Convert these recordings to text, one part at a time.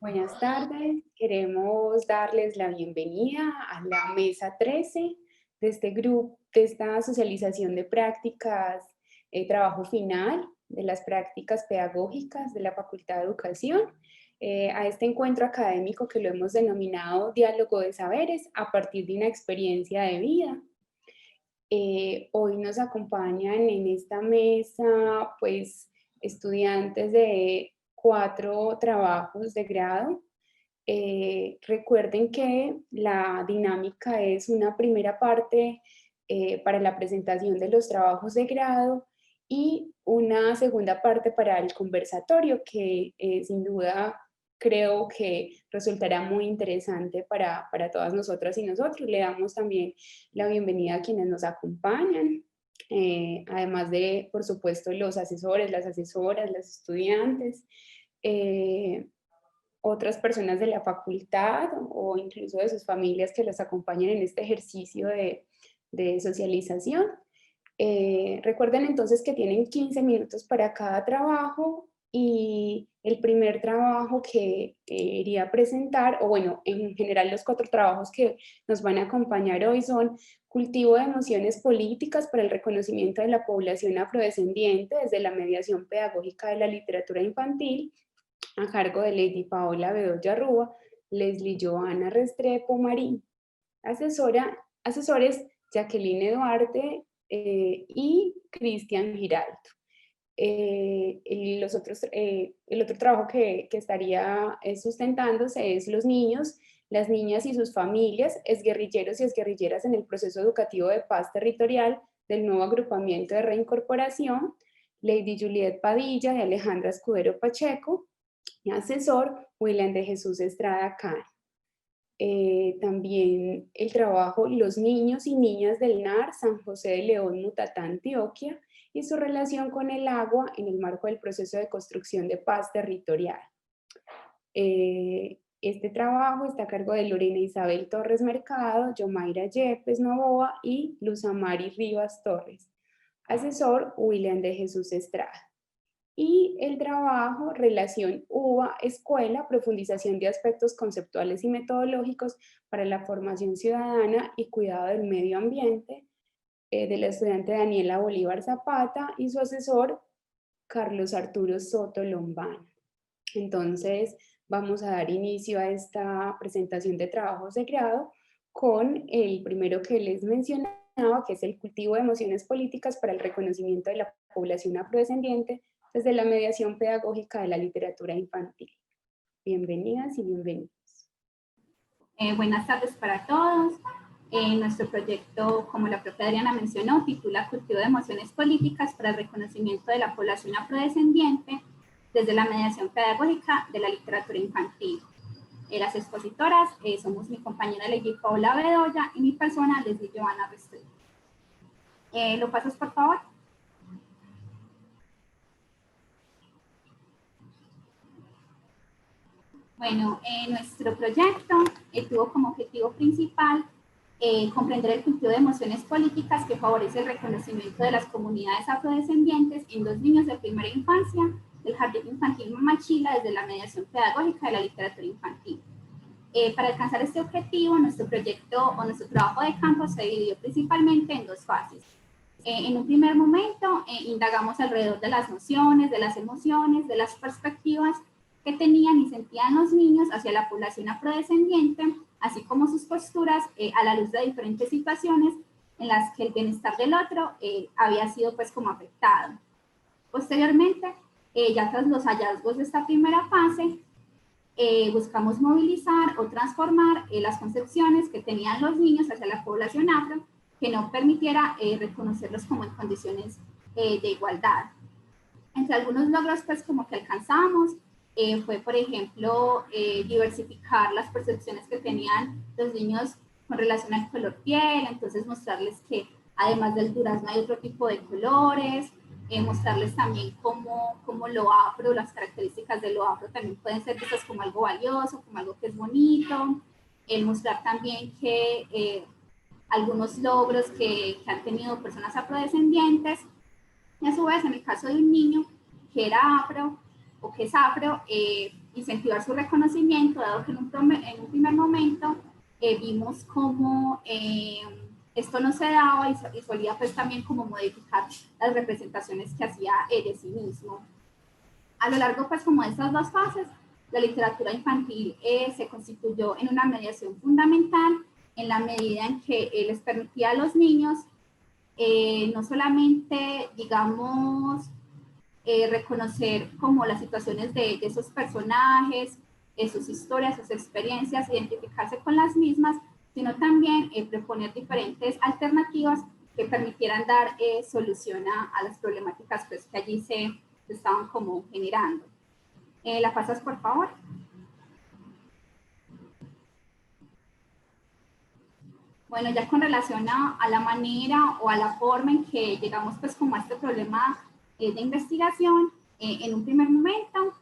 Buenas tardes, queremos darles la bienvenida a la mesa 13 de este grupo, de esta socialización de prácticas, trabajo final de las prácticas pedagógicas de la Facultad de Educación, a este encuentro académico que lo hemos denominado Diálogo de Saberes a partir de una experiencia de vida. Hoy nos acompañan en esta mesa, pues, estudiantes de 4 trabajos de grado. Recuerden que la dinámica es una primera parte para la presentación de los trabajos de grado y una segunda parte para el conversatorio que sin duda creo que resultará muy interesante para todas nosotras y nosotros. Le damos también la bienvenida a quienes nos acompañan, además de, por supuesto, los asesores, las asesoras, las estudiantes. eh, Otras personas de la facultad o incluso de sus familias que los acompañan en este ejercicio de socialización. Recuerden entonces que tienen 15 minutos para cada trabajo y el primer trabajo que iría a presentar, o bueno, en general los 4 trabajos que nos van a acompañar hoy son cultivo de emociones políticas para el reconocimiento de la población afrodescendiente desde la mediación pedagógica de la literatura infantil, a cargo de Lady Paola Bedoya Rúa, Leslie Joana Restrepo Marín, asesores Jacqueline Duarte y Cristian Giraldo. El otro trabajo que estaría sustentándose es los niños, las niñas y sus familias, exguerrilleros y exguerrilleras en el proceso educativo de paz territorial del nuevo agrupamiento de reincorporación, Lady Juliet Padilla y Alejandra Escudero Pacheco, y asesor William de Jesús Estrada Can. También el trabajo Los niños y niñas del NAR San José de León, Mutatá, Antioquia, y su relación con el agua en el marco del proceso de construcción de paz territorial. Este trabajo está a cargo de Lorena Isabel Torres Mercado, Yomaira Yepes Novoa y Luz Amari Rivas Torres. Asesor William de Jesús Estrada. Y el trabajo, relación UBA-escuela, profundización de aspectos conceptuales y metodológicos para la formación ciudadana y cuidado del medio ambiente, de la estudiante Daniela Bolívar Zapata y su asesor Carlos Arturo Soto Lombán. Entonces, vamos a dar inicio a esta presentación de trabajos de grado con el primero que les mencionaba, que es el cultivo de emociones políticas para el reconocimiento de la población afrodescendiente desde la mediación pedagógica de la literatura infantil. Bienvenidas y bienvenidos. Buenas tardes para todos. Nuestro proyecto, como la propia Adriana mencionó, titula Cultivo de emociones políticas para el reconocimiento de la población afrodescendiente desde la mediación pedagógica de la literatura infantil. Las expositoras somos mi compañera Lady Paola Bedoya y mi persona Leslie Joana Restrepo. ¿Lo pasas, por favor? Bueno, nuestro proyecto tuvo como objetivo principal comprender el cultivo de emociones políticas que favorece el reconocimiento de las comunidades afrodescendientes en los niños de primera infancia del Jardín Infantil Mamachila desde la mediación pedagógica de la literatura infantil. Para alcanzar este objetivo, nuestro proyecto o nuestro trabajo de campo se dividió principalmente en dos fases. En un primer momento, indagamos alrededor de las nociones, de las emociones, de las perspectivas que tenían y sentían los niños hacia la población afrodescendiente, así como sus posturas a la luz de diferentes situaciones en las que el bienestar del otro había sido pues como afectado. Posteriormente, ya tras los hallazgos de esta primera fase, buscamos movilizar o transformar las concepciones que tenían los niños hacia la población afro que no permitiera reconocerlos como en condiciones de igualdad. Entre algunos logros pues como que alcanzamos fue, por ejemplo, diversificar las percepciones que tenían los niños con relación al color piel, entonces mostrarles que además del durazno hay otro tipo de colores, mostrarles también cómo lo afro, las características de lo afro también pueden ser vistas como algo valioso, como algo que es bonito, mostrar también que algunos logros que han tenido personas afrodescendientes, y a su vez en el caso de un niño que era afro o que es afro, incentivar su reconocimiento, dado que en un primer momento vimos cómo esto no se daba y solía pues también como modificar las representaciones que hacía de sí mismo. A lo largo pues como de estas dos fases, la literatura infantil se constituyó en una mediación fundamental en la medida en que les permitía a los niños no solamente, digamos, reconocer como las situaciones de esos personajes, sus historias, sus experiencias, identificarse con las mismas, sino también proponer diferentes alternativas que permitieran dar solución a las problemáticas pues, que allí se estaban como generando. ¿La pasas, por favor? Bueno, ya con relación a la manera o a la forma en que llegamos pues como a este problema de investigación, en un primer momento,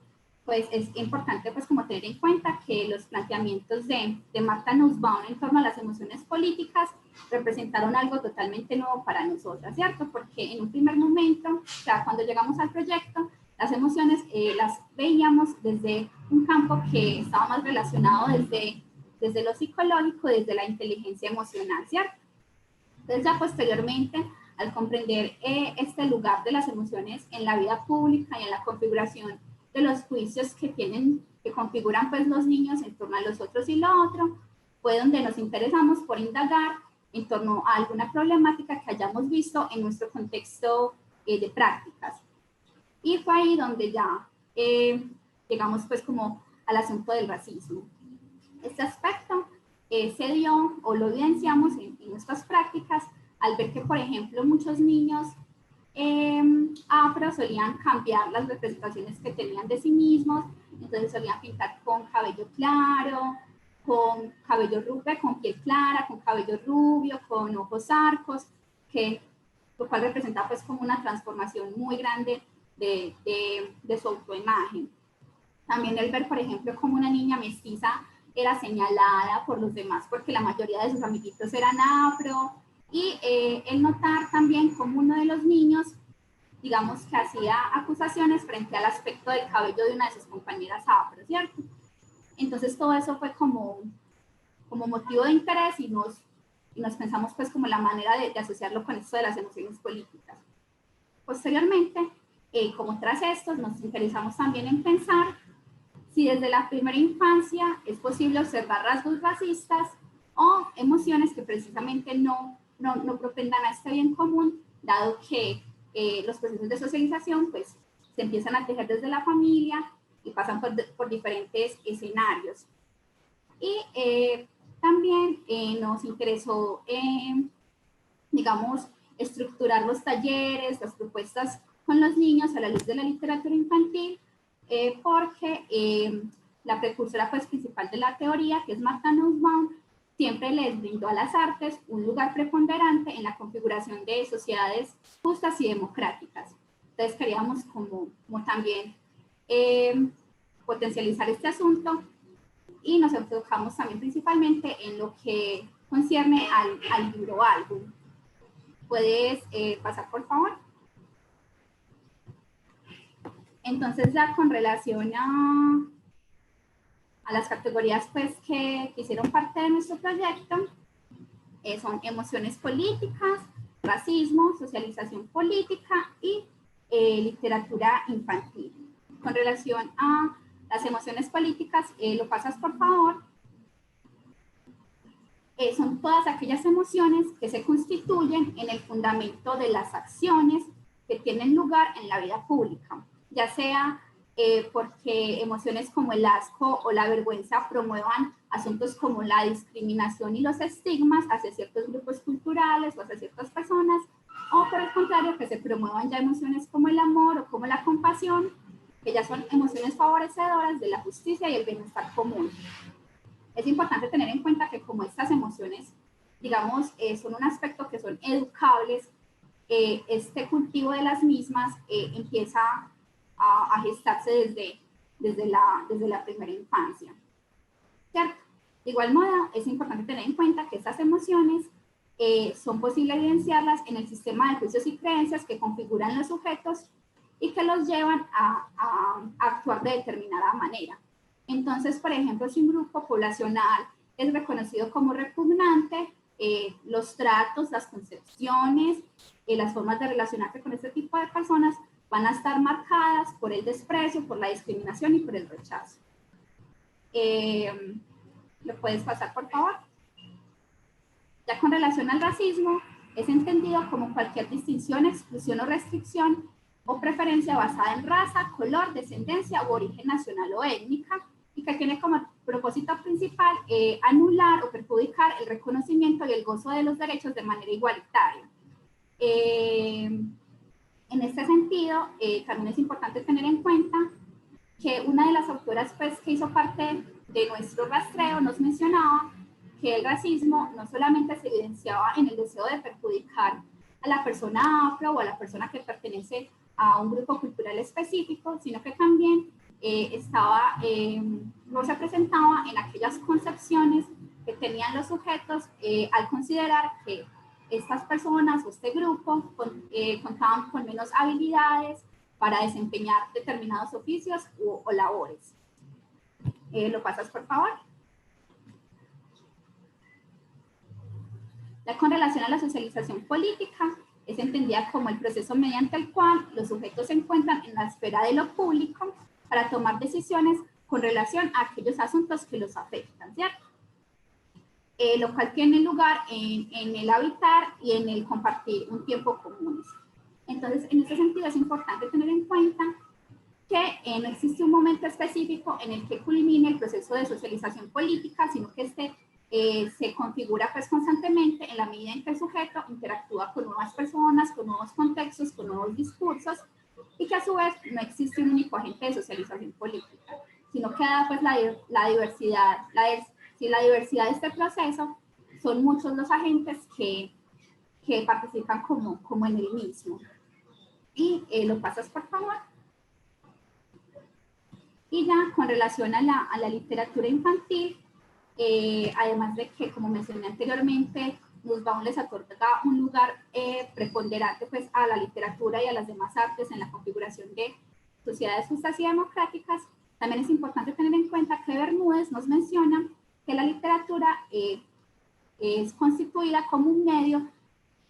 pues es importante pues como tener en cuenta que los planteamientos de Martha Nussbaum en torno a las emociones políticas representaron algo totalmente nuevo para nosotras, ¿cierto? Porque en un primer momento, o sea, cuando llegamos al proyecto, las emociones las veíamos desde un campo que estaba más relacionado desde lo psicológico, desde la inteligencia emocional, ¿cierto? Entonces ya posteriormente, al comprender este lugar de las emociones en la vida pública y en la configuración de los juicios que configuran pues los niños en torno a los otros y lo otro, fue donde nos interesamos por indagar en torno a alguna problemática que hayamos visto en nuestro contexto de prácticas. Y fue ahí donde ya llegamos pues como al asunto del racismo. Este aspecto se dio o lo evidenciamos en nuestras prácticas al ver que, por ejemplo, muchos niños afro solían cambiar las representaciones que tenían de sí mismos, entonces solían pintar con cabello claro, con cabello rubio, con piel clara, con cabello rubio, con ojos arcos, lo cual representa pues como una transformación muy grande de su autoimagen. También el ver, por ejemplo, como una niña mestiza era señalada por los demás porque la mayoría de sus amiguitos eran afro, y el notar también como uno de los niños, digamos que hacía acusaciones frente al aspecto del cabello de una de sus compañeras afro, ¿cierto? Entonces todo eso fue como motivo de interés y nos pensamos pues como la manera de asociarlo con esto de las emociones políticas. Posteriormente, como tras esto, nos interesamos también en pensar si desde la primera infancia es posible observar rasgos racistas o emociones que precisamente no propendan a este bien común, dado que los procesos de socialización pues, se empiezan a tejer desde la familia y pasan por diferentes escenarios. Y también nos interesó, digamos, estructurar los talleres, las propuestas con los niños a la luz de la literatura infantil, porque la precursora pues, principal de la teoría, que es Martha Nussbaum, siempre les brindó a las artes un lugar preponderante en la configuración de sociedades justas y democráticas. Entonces queríamos como también potencializar este asunto y nos enfocamos también principalmente en lo que concierne al libro álbum. ¿Puedes pasar, por favor? Entonces, ya con relación a las categorías pues, que hicieron parte de nuestro proyecto, son emociones políticas, racismo, socialización política y literatura infantil. Con relación a las emociones políticas, lo pasas por favor, son todas aquellas emociones que se constituyen en el fundamento de las acciones que tienen lugar en la vida pública, ya sea porque emociones como el asco o la vergüenza promuevan asuntos como la discriminación y los estigmas hacia ciertos grupos culturales o hacia ciertas personas, o por el contrario, que se promuevan ya emociones como el amor o como la compasión, que ya son emociones favorecedoras de la justicia y el bienestar común. Es importante tener en cuenta que como estas emociones, digamos, son un aspecto que son educables, este cultivo de las mismas empieza a gestarse desde la primera infancia, ¿cierto? De igual modo, es importante tener en cuenta que estas emociones son posible evidenciarlas en el sistema de juicios y creencias que configuran los sujetos y que los llevan a actuar de determinada manera. Entonces, por ejemplo, si un grupo poblacional es reconocido como repugnante, los tratos, las concepciones, las formas de relacionarse con este tipo de personas van a estar marcadas por el desprecio, por la discriminación y por el rechazo. ¿Lo puedes pasar, por favor? Ya con relación al racismo, es entendido como cualquier distinción, exclusión o restricción o preferencia basada en raza, color, descendencia u origen nacional o étnica, y que tiene como propósito principal anular o perjudicar el reconocimiento y el gozo de los derechos de manera igualitaria. En este sentido, también es importante tener en cuenta que una de las autoras pues, que hizo parte de nuestro rastreo nos mencionaba que el racismo no solamente se evidenciaba en el deseo de perjudicar a la persona afro o a la persona que pertenece a un grupo cultural específico, sino que también no se presentaba en aquellas concepciones que tenían los sujetos al considerar que estas personas o este grupo contaban con menos habilidades para desempeñar determinados oficios o labores. ¿Lo pasas, por favor? Ya con relación a la socialización política, es entendida como el proceso mediante el cual los sujetos se encuentran en la esfera de lo público para tomar decisiones con relación a aquellos asuntos que los afectan, ¿cierto? Lo cual tiene lugar en el habitar y en el compartir un tiempo común. Entonces, en ese sentido es importante tener en cuenta que no existe un momento específico en el que culmine el proceso de socialización política, sino que se configura pues constantemente en la medida en que el sujeto interactúa con nuevas personas, con nuevos contextos, con nuevos discursos, y que a su vez no existe un único agente de socialización política, sino que dada pues la diversidad de este proceso, son muchos los agentes que participan como en el mismo. Y lo pasas, por favor. Y ya con relación a la literatura infantil, además de que, como mencioné anteriormente, Nussbaum les otorga un lugar preponderante pues, a la literatura y a las demás artes en la configuración de sociedades justas y democráticas, también es importante tener en cuenta que Bermúdez nos menciona que la literatura es constituida como un medio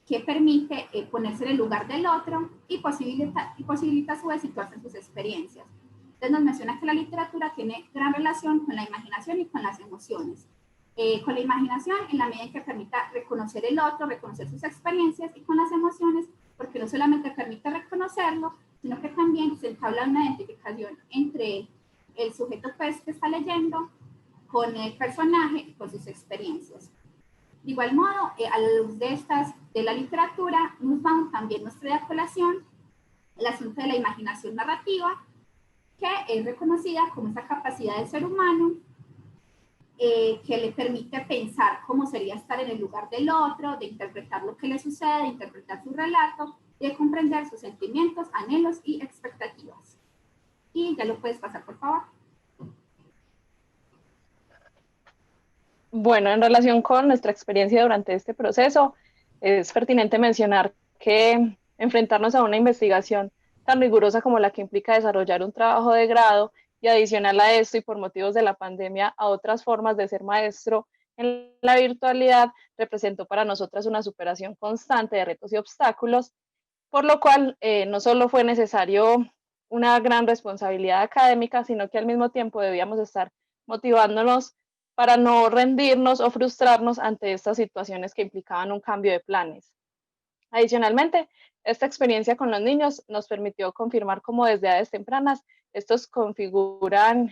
que permite ponerse en el lugar del otro y posibilita a su vez situarse en sus experiencias. Entonces nos menciona que la literatura tiene gran relación con la imaginación y con las emociones. Con la imaginación en la medida en que permita reconocer el otro, reconocer sus experiencias, y con las emociones porque no solamente permite reconocerlo, sino que también se entabla una identificación entre el sujeto pues, que está leyendo con el personaje y con sus experiencias. De igual modo, a la luz de la literatura, Nussbaum también nos trae a colación el asunto de la imaginación narrativa, que es reconocida como esa capacidad del ser humano que le permite pensar cómo sería estar en el lugar del otro, de interpretar lo que le sucede, de interpretar su relato y de comprender sus sentimientos, anhelos y expectativas. Y ya lo puedes pasar, por favor. Bueno, en relación con nuestra experiencia durante este proceso, es pertinente mencionar que enfrentarnos a una investigación tan rigurosa como la que implica desarrollar un trabajo de grado y adicional a esto y por motivos de la pandemia a otras formas de ser maestro en la virtualidad representó para nosotras una superación constante de retos y obstáculos, por lo cual no solo fue necesario una gran responsabilidad académica, sino que al mismo tiempo debíamos estar motivándonos para no rendirnos o frustrarnos ante estas situaciones que implicaban un cambio de planes. Adicionalmente, esta experiencia con los niños nos permitió confirmar cómo desde edades tempranas estos configuran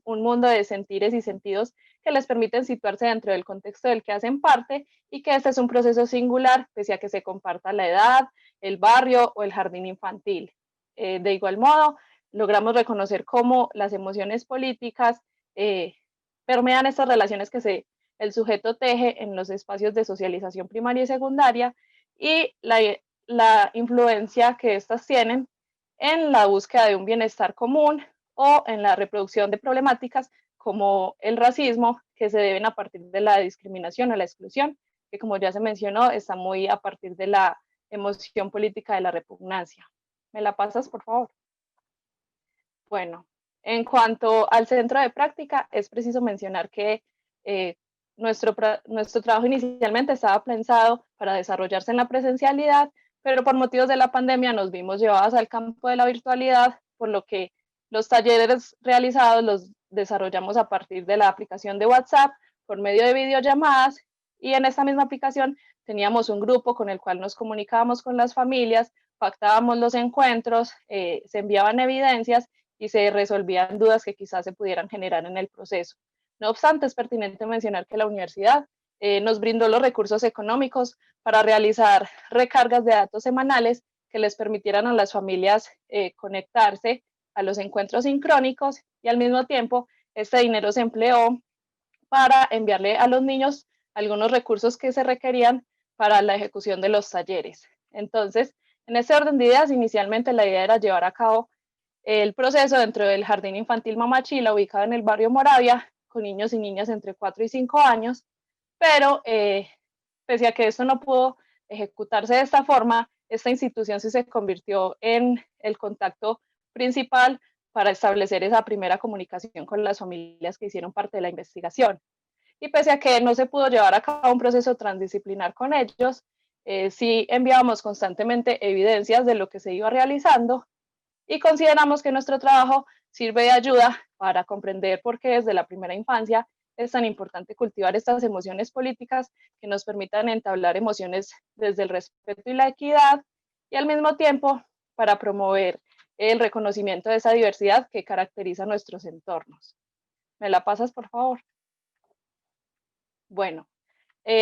un mundo de sentires y sentidos que les permiten situarse dentro del contexto del que hacen parte y que este es un proceso singular, pese a que se comparta la edad, el barrio o el jardín infantil. De igual modo, logramos reconocer cómo las emociones políticas permean estas relaciones que el sujeto teje en los espacios de socialización primaria y secundaria y la influencia que éstas tienen en la búsqueda de un bienestar común o en la reproducción de problemáticas como el racismo, que se deben a partir de la discriminación o la exclusión, que como ya se mencionó, está muy a partir de la emoción política de la repugnancia. ¿Me la pasas, por favor? Bueno, En cuanto al centro de práctica, es preciso mencionar que nuestro trabajo inicialmente estaba pensado para desarrollarse en la presencialidad, pero por motivos de la pandemia nos vimos llevados al campo de la virtualidad, por lo que los talleres realizados los desarrollamos a partir de la aplicación de WhatsApp por medio de videollamadas, y en esta misma aplicación teníamos un grupo con el cual nos comunicábamos con las familias, pactábamos los encuentros, se enviaban evidencias y se resolvían dudas que quizás se pudieran generar en el proceso. No obstante, es pertinente mencionar que la universidad nos brindó los recursos económicos para realizar recargas de datos semanales que les permitieran a las familias conectarse a los encuentros sincrónicos, y al mismo tiempo este dinero se empleó para enviarle a los niños algunos recursos que se requerían para la ejecución de los talleres. Entonces, en este orden de ideas, inicialmente la idea era llevar a cabo el proceso dentro del Jardín Infantil Mamachila, ubicado en el barrio Moravia, con niños y niñas entre 4 y 5 años, pero pese a que esto no pudo ejecutarse de esta forma, esta institución sí se convirtió en el contacto principal para establecer esa primera comunicación con las familias que hicieron parte de la investigación. Y pese a que no se pudo llevar a cabo un proceso transdisciplinar con ellos, sí enviábamos constantemente evidencias de lo que se iba realizando, y consideramos que nuestro trabajo sirve de ayuda para comprender por qué desde la primera infancia es tan importante cultivar estas emociones políticas que nos permitan entablar emociones desde el respeto y la equidad, y al mismo tiempo para promover el reconocimiento de esa diversidad que caracteriza nuestros entornos. ¿Me la pasas, por favor? Bueno,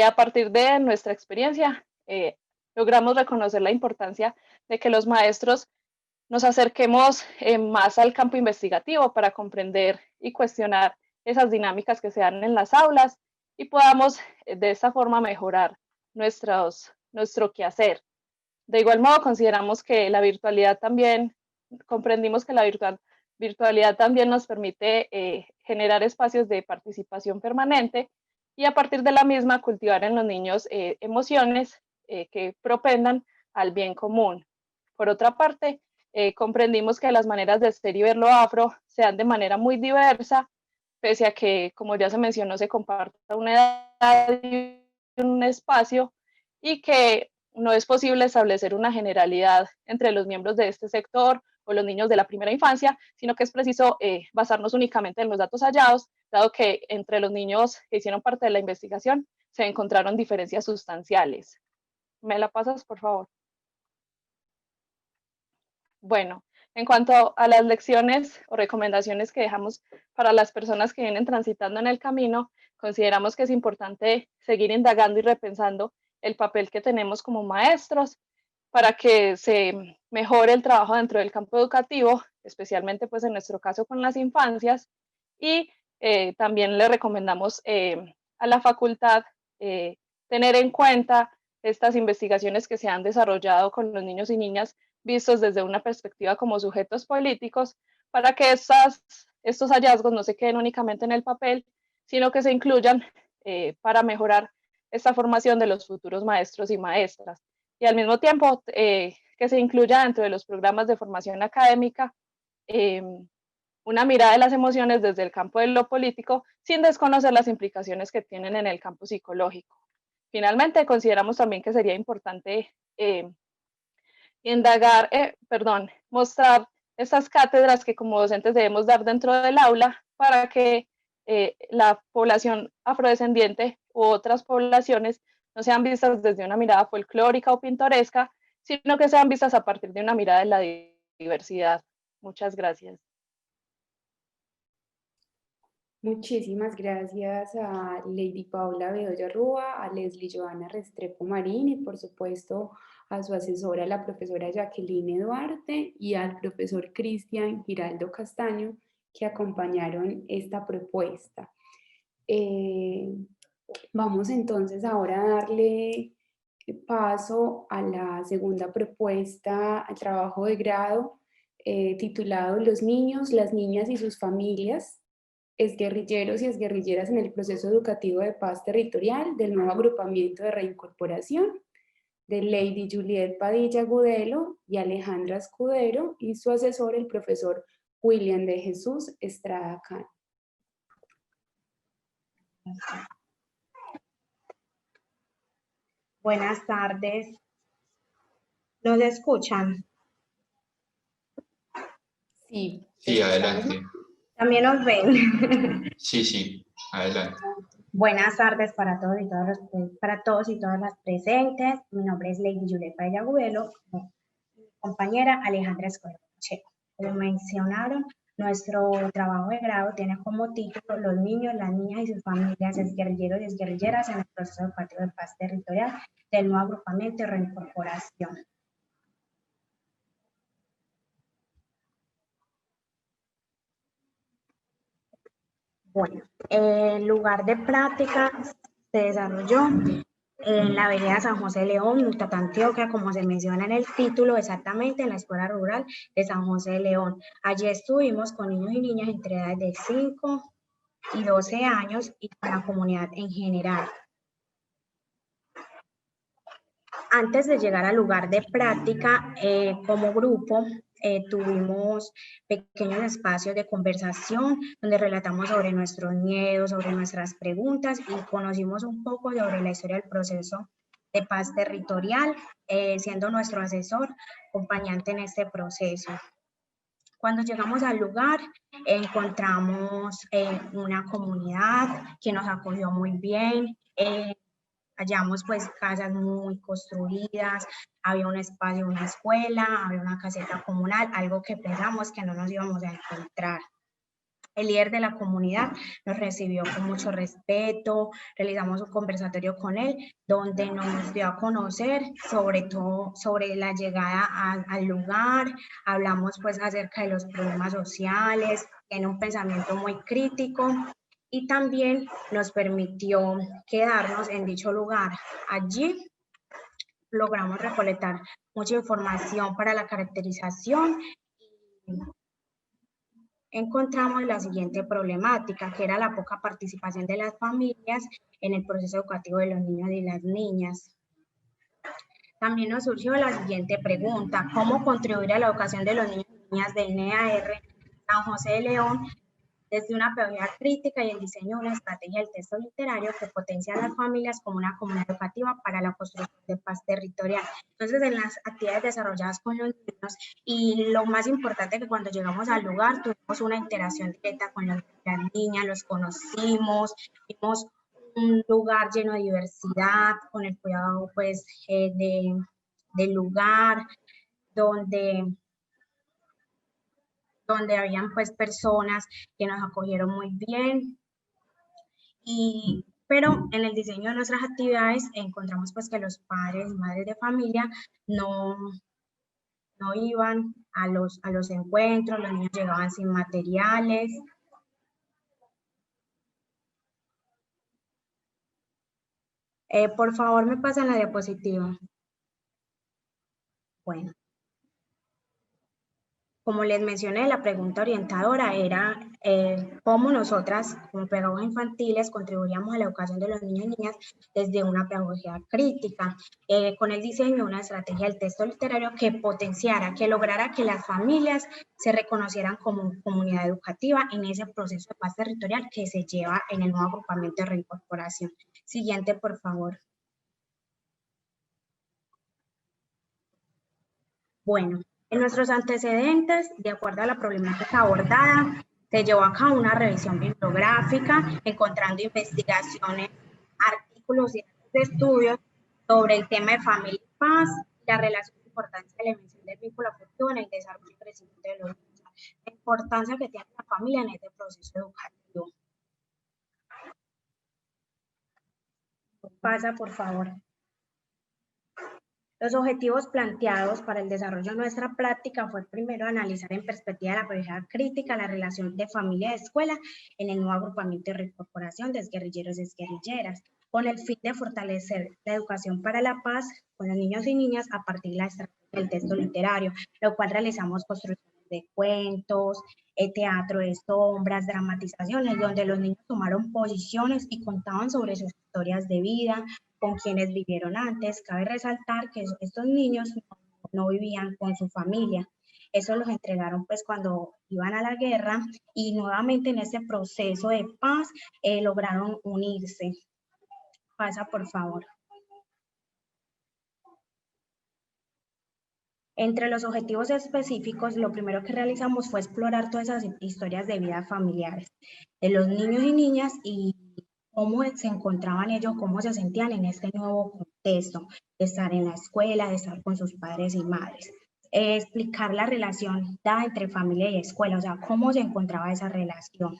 a partir de nuestra experiencia, logramos reconocer la importancia de que los maestros nos acerquemos más al campo investigativo para comprender y cuestionar esas dinámicas que se dan en las aulas, y podamos de esta forma mejorar nuestro quehacer. De igual modo, consideramos que la virtualidad también, comprendimos que la virtualidad también nos permite generar espacios de participación permanente, y a partir de la misma cultivar en los niños emociones que propendan al bien común. Por otra parte, comprendimos que las maneras de ser y ver lo afro se dan de manera muy diversa, pese a que, como ya se mencionó, se comparta una edad y un espacio, y que no es posible establecer una generalidad entre los miembros de este sector o los niños de la primera infancia, sino que es preciso basarnos únicamente en los datos hallados, dado que entre los niños que hicieron parte de la investigación se encontraron diferencias sustanciales. ¿Me la pasas, por favor? Bueno, en cuanto a las lecciones o recomendaciones que dejamos para las personas que vienen transitando en el camino, consideramos que es importante seguir indagando y repensando el papel que tenemos como maestros para que se mejore el trabajo dentro del campo educativo, especialmente pues en nuestro caso con las infancias, y también le recomendamos a la facultad tener en cuenta estas investigaciones que se han desarrollado con los niños y niñas vistos desde una perspectiva como sujetos políticos, para que estos hallazgos no se queden únicamente en el papel, sino que se incluyan para mejorar esta formación de los futuros maestros y maestras, y al mismo tiempo que se incluya dentro de los programas de formación académica una mirada de las emociones desde el campo de lo político, sin desconocer las implicaciones que tienen en el campo psicológico. Finalmente, consideramos también que sería importante mostrar estas cátedras que como docentes debemos dar dentro del aula, para que la población afrodescendiente u otras poblaciones no sean vistas desde una mirada folclórica o pintoresca, sino que sean vistas a partir de una mirada de la diversidad. Muchas gracias. Muchísimas gracias a Lady Paula Bedoya Rúa, a Leslie Joana Restrepo Marín y por supuesto a su asesora, la profesora Jacqueline Duarte, y al profesor Cristian Giraldo Castaño, que acompañaron esta propuesta. Vamos entonces ahora a darle paso a la segunda propuesta al trabajo de grado titulado Los niños, las niñas y sus familias, exguerrilleros y exguerrilleras en el proceso educativo de paz territorial del nuevo agrupamiento de reincorporación, de Lady Juliet Padilla Gudelo y Alejandra Escudero, y su asesor, el profesor William de Jesús Estrada Can. Buenas tardes. ¿Nos escuchan? Sí, Sí, adelante. ¿También nos ven? Sí, sí, adelante. Buenas tardes para todos y todas las presentes. Mi nombre es Lady Julieta Villagüelo, mi compañera Alejandra Escobar Pacheco. Como mencionaron, nuestro trabajo de grado tiene como título Los niños, las niñas y sus familias, exguerrilleros y exguerrilleras en el proceso educativo de paz territorial del nuevo agrupamiento y reincorporación. Bueno, el lugar de práctica se desarrolló en la avenida San José de León, Nutata, Antioquia, como se menciona en el título, exactamente en la escuela rural de San José de León. Allí estuvimos con niños y niñas entre edades de 5 y 12 años y con la comunidad en general. Antes de llegar al lugar de práctica, como grupo, tuvimos pequeños espacios de conversación donde relatamos sobre nuestros miedos, sobre nuestras preguntas y conocimos un poco sobre la historia del proceso de paz territorial, siendo nuestro asesor acompañante en este proceso. Cuando llegamos al lugar, encontramos una comunidad que nos acogió muy bien. Hallamos pues casas muy construidas, había un espacio, una escuela, había una caseta comunal, algo que pensamos que no nos íbamos a encontrar. El líder de la comunidad nos recibió con mucho respeto, realizamos un conversatorio con él donde nos dio a conocer sobre todo sobre la llegada al lugar, hablamos pues acerca de los problemas sociales, tiene un pensamiento muy crítico y también nos permitió quedarnos en dicho lugar. Allí logramos recolectar mucha información para la caracterización y encontramos la siguiente problemática, que era la poca participación de las familias en el proceso educativo de los niños y las niñas. También nos surgió la siguiente pregunta, ¿cómo contribuir a la educación de los niños y niñas del NEAR San José de León desde una pedagogía crítica y el diseño de una estrategia del texto literario que potencia a las familias como una comunidad educativa para la construcción de paz territorial? Entonces, en las actividades desarrolladas con los niños, y lo más importante que cuando llegamos al lugar tuvimos una interacción directa con las niñas, los conocimos, vimos un lugar lleno de diversidad, con el cuidado pues del lugar, donde habían pues personas que nos acogieron muy bien, pero en el diseño de nuestras actividades encontramos pues que los padres y madres de familia no iban a los encuentros, los niños llegaban sin materiales. Por favor, me pasan la diapositiva. Bueno. Como les mencioné, la pregunta orientadora era cómo nosotras, como pedagogas infantiles, contribuiríamos a la educación de los niños y niñas desde una pedagogía crítica, con el diseño de una estrategia del texto literario que potenciara, que lograra que las familias se reconocieran como comunidad educativa en ese proceso de paz territorial que se lleva en el nuevo agrupamiento de reincorporación. Siguiente, por favor. Bueno. En nuestros antecedentes, de acuerdo a la problemática abordada, se llevó a cabo una revisión bibliográfica, encontrando investigaciones, artículos y de estudios sobre el tema de familia y paz, la relación de importancia de la dimensión del vínculo afectivo en el desarrollo y crecimiento de los niños, la importancia que tiene la familia en este proceso educativo. Pasa, por favor. Los objetivos planteados para el desarrollo de nuestra práctica fue primero analizar en perspectiva de la pedagogía crítica la relación de familia y escuela en el nuevo agrupamiento de reincorporación de exguerrilleros y exguerrilleras, con el fin de fortalecer la educación para la paz con los niños y niñas a partir de la estrategia del texto literario, lo cual realizamos construcciones de cuentos, teatro de sombras, dramatizaciones, donde los niños tomaron posiciones y contaban sobre sus historias de vida, con quienes vivieron antes. Cabe resaltar que estos niños no vivían con su familia. Eso los entregaron pues cuando iban a la guerra y nuevamente en ese proceso de paz lograron unirse. Pasa, por favor. Entre los objetivos específicos, lo primero que realizamos fue explorar todas esas historias de vida familiares de los niños y niñas y cómo se encontraban ellos, cómo se sentían en este nuevo contexto, de estar en la escuela, de estar con sus padres y madres. Explicar la relación entre familia y escuela, o sea, cómo se encontraba esa relación.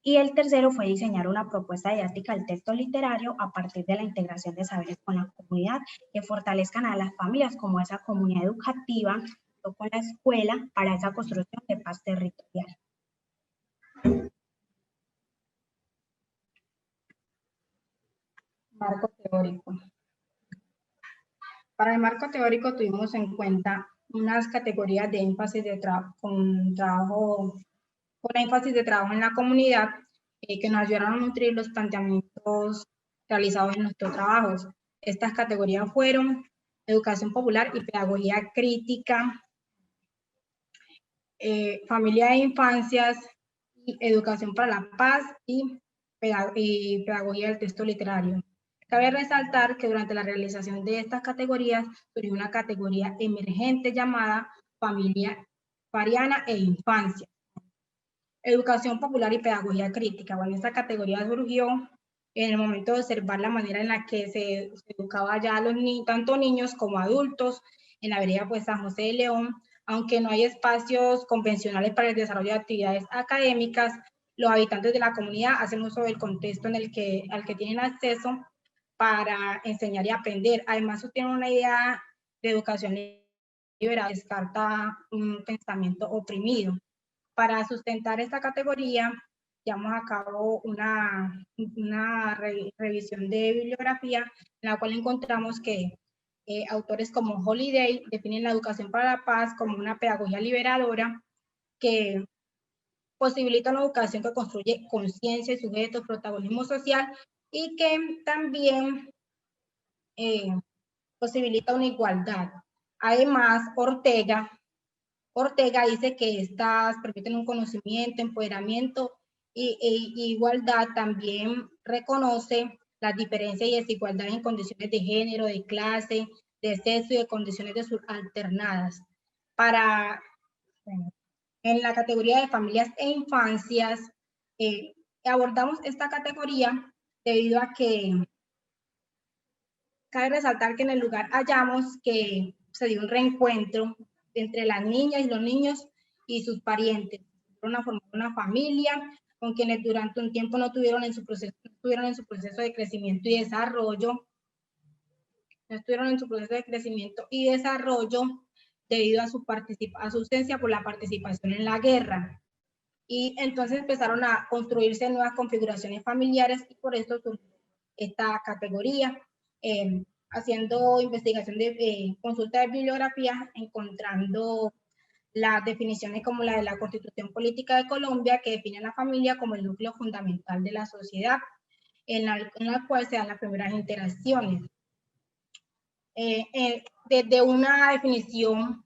Y el tercero fue diseñar una propuesta didáctica del texto literario a partir de la integración de saberes con la comunidad que fortalezcan a las familias como esa comunidad educativa o con la escuela para esa construcción de paz territorial. Marco teórico. Para el marco teórico tuvimos en cuenta unas categorías de énfasis de con énfasis de trabajo en la comunidad que nos ayudaron a nutrir los planteamientos realizados en nuestros trabajos. Estas categorías fueron educación popular y pedagogía crítica, familia e infancias, educación para la paz y pedagogía del texto literario. Cabe resaltar que durante la realización de estas categorías surgió una categoría emergente llamada familia pariana e infancia. Educación popular y pedagogía crítica. Bueno, esta categoría surgió en el momento de observar la manera en la que se educaba ya a los tanto niños como adultos en la vereda pues San José de León. Aunque no hay espacios convencionales para el desarrollo de actividades académicas, los habitantes de la comunidad hacen uso del contexto al que tienen acceso para enseñar y aprender. Además, tienen una idea de educación liberal, descarta un pensamiento oprimido. Para sustentar esta categoría, llevamos a cabo una revisión de bibliografía en la cual encontramos que autores como Holiday definen la educación para la paz como una pedagogía liberadora que posibilita una educación que construye conciencia y sujetos, protagonismo social y que también posibilita una igualdad. Además, Ortega dice que estas permiten un conocimiento, empoderamiento e igualdad. También reconoce las diferencias y desigualdades en condiciones de género, de clase, de sexo y de condiciones de alternadas. En la categoría de familias e infancias, abordamos esta categoría debido a que cabe resaltar que en el lugar hallamos que se dio un reencuentro entre las niñas y los niños y sus parientes. Formar una familia con quienes durante un tiempo no estuvieron en su proceso de crecimiento y desarrollo. No estuvieron en su proceso de crecimiento y desarrollo debido a su ausencia por la participación en la guerra. Y entonces empezaron a construirse nuevas configuraciones familiares y por eso surgió esta categoría. Haciendo investigación de consulta de bibliografía, encontrando las definiciones como la de la Constitución Política de Colombia, que define a la familia como el núcleo fundamental de la sociedad, en la cual se dan las primeras interacciones. Desde una definición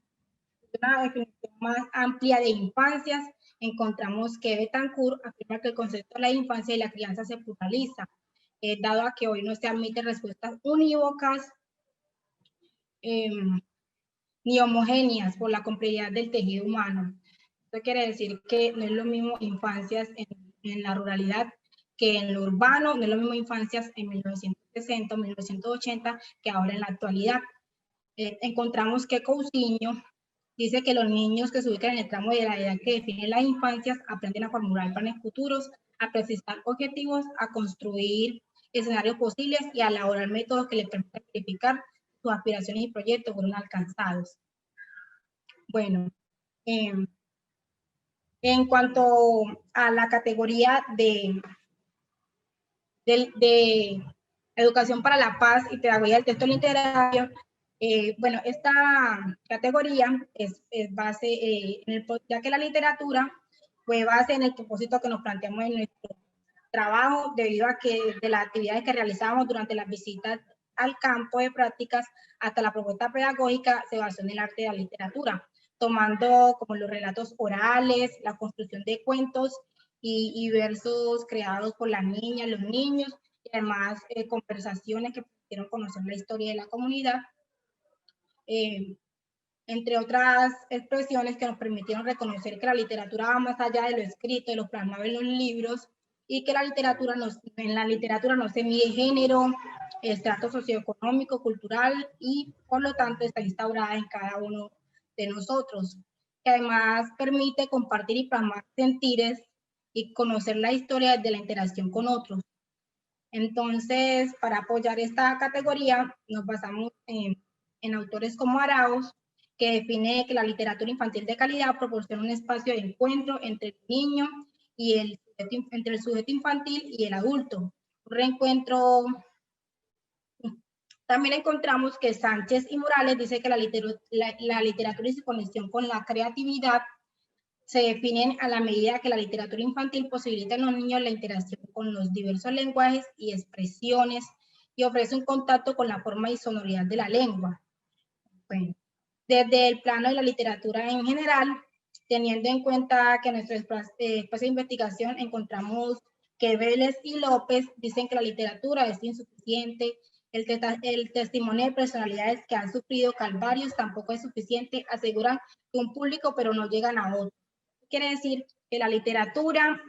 más amplia de infancias, encontramos que Betancourt afirma que el concepto de la infancia y la crianza se pluraliza, dado a que hoy no se admiten respuestas unívocas ni homogéneas por la complejidad del tejido humano. Esto quiere decir que no es lo mismo infancias en la ruralidad que en lo urbano, no es lo mismo infancias en 1960 o 1980 que ahora en la actualidad. Encontramos que Cousiño dice que los niños que se ubican en el tramo de la edad que define las infancias aprenden a formular planes futuros, a precisar objetivos, a construir escenarios posibles y a elaborar métodos que les permitan verificar sus aspiraciones y proyectos fueron alcanzados. Bueno, en cuanto a la categoría de educación para la paz y pedagogía del texto literario, bueno, esta categoría es base, ya que la literatura fue base en el propósito que nos planteamos en nuestro trabajo, debido a que de las actividades que realizamos durante las visitas al campo de prácticas hasta la propuesta pedagógica se basó en el arte de la literatura. tomando como los relatos orales, la construcción de cuentos y versos creados por las niñas, los niños, y además conversaciones que permitieron conocer la historia de la comunidad, entre otras expresiones que nos permitieron reconocer que la literatura va más allá de lo escrito, de lo plasmado en los libros, y que en la literatura no se mide género, estrato socioeconómico, cultural, y por lo tanto está instaurada en cada uno de nosotros, que además permite compartir y plasmar sentires y conocer la historia desde la interacción con otros. Entonces, para apoyar esta categoría, nos basamos en autores como Arauz, que define que la literatura infantil de calidad proporciona un espacio de encuentro entre el niño y entre el sujeto infantil y el adulto. Un reencuentro. También encontramos que Sánchez y Morales dice que la literatura y su conexión con la creatividad se definen a la medida que la literatura infantil posibilita a los niños la interacción con los diversos lenguajes y expresiones y ofrece un contacto con la forma y sonoridad de la lengua. Bueno, desde el plano de la literatura en general, teniendo en cuenta que en nuestro espacio de investigación encontramos que Vélez y López dicen que la literatura es insuficiente, el testimonio de personalidades que han sufrido calvarios tampoco es suficiente, aseguran que un público pero no llegan a otro. Quiere decir que la literatura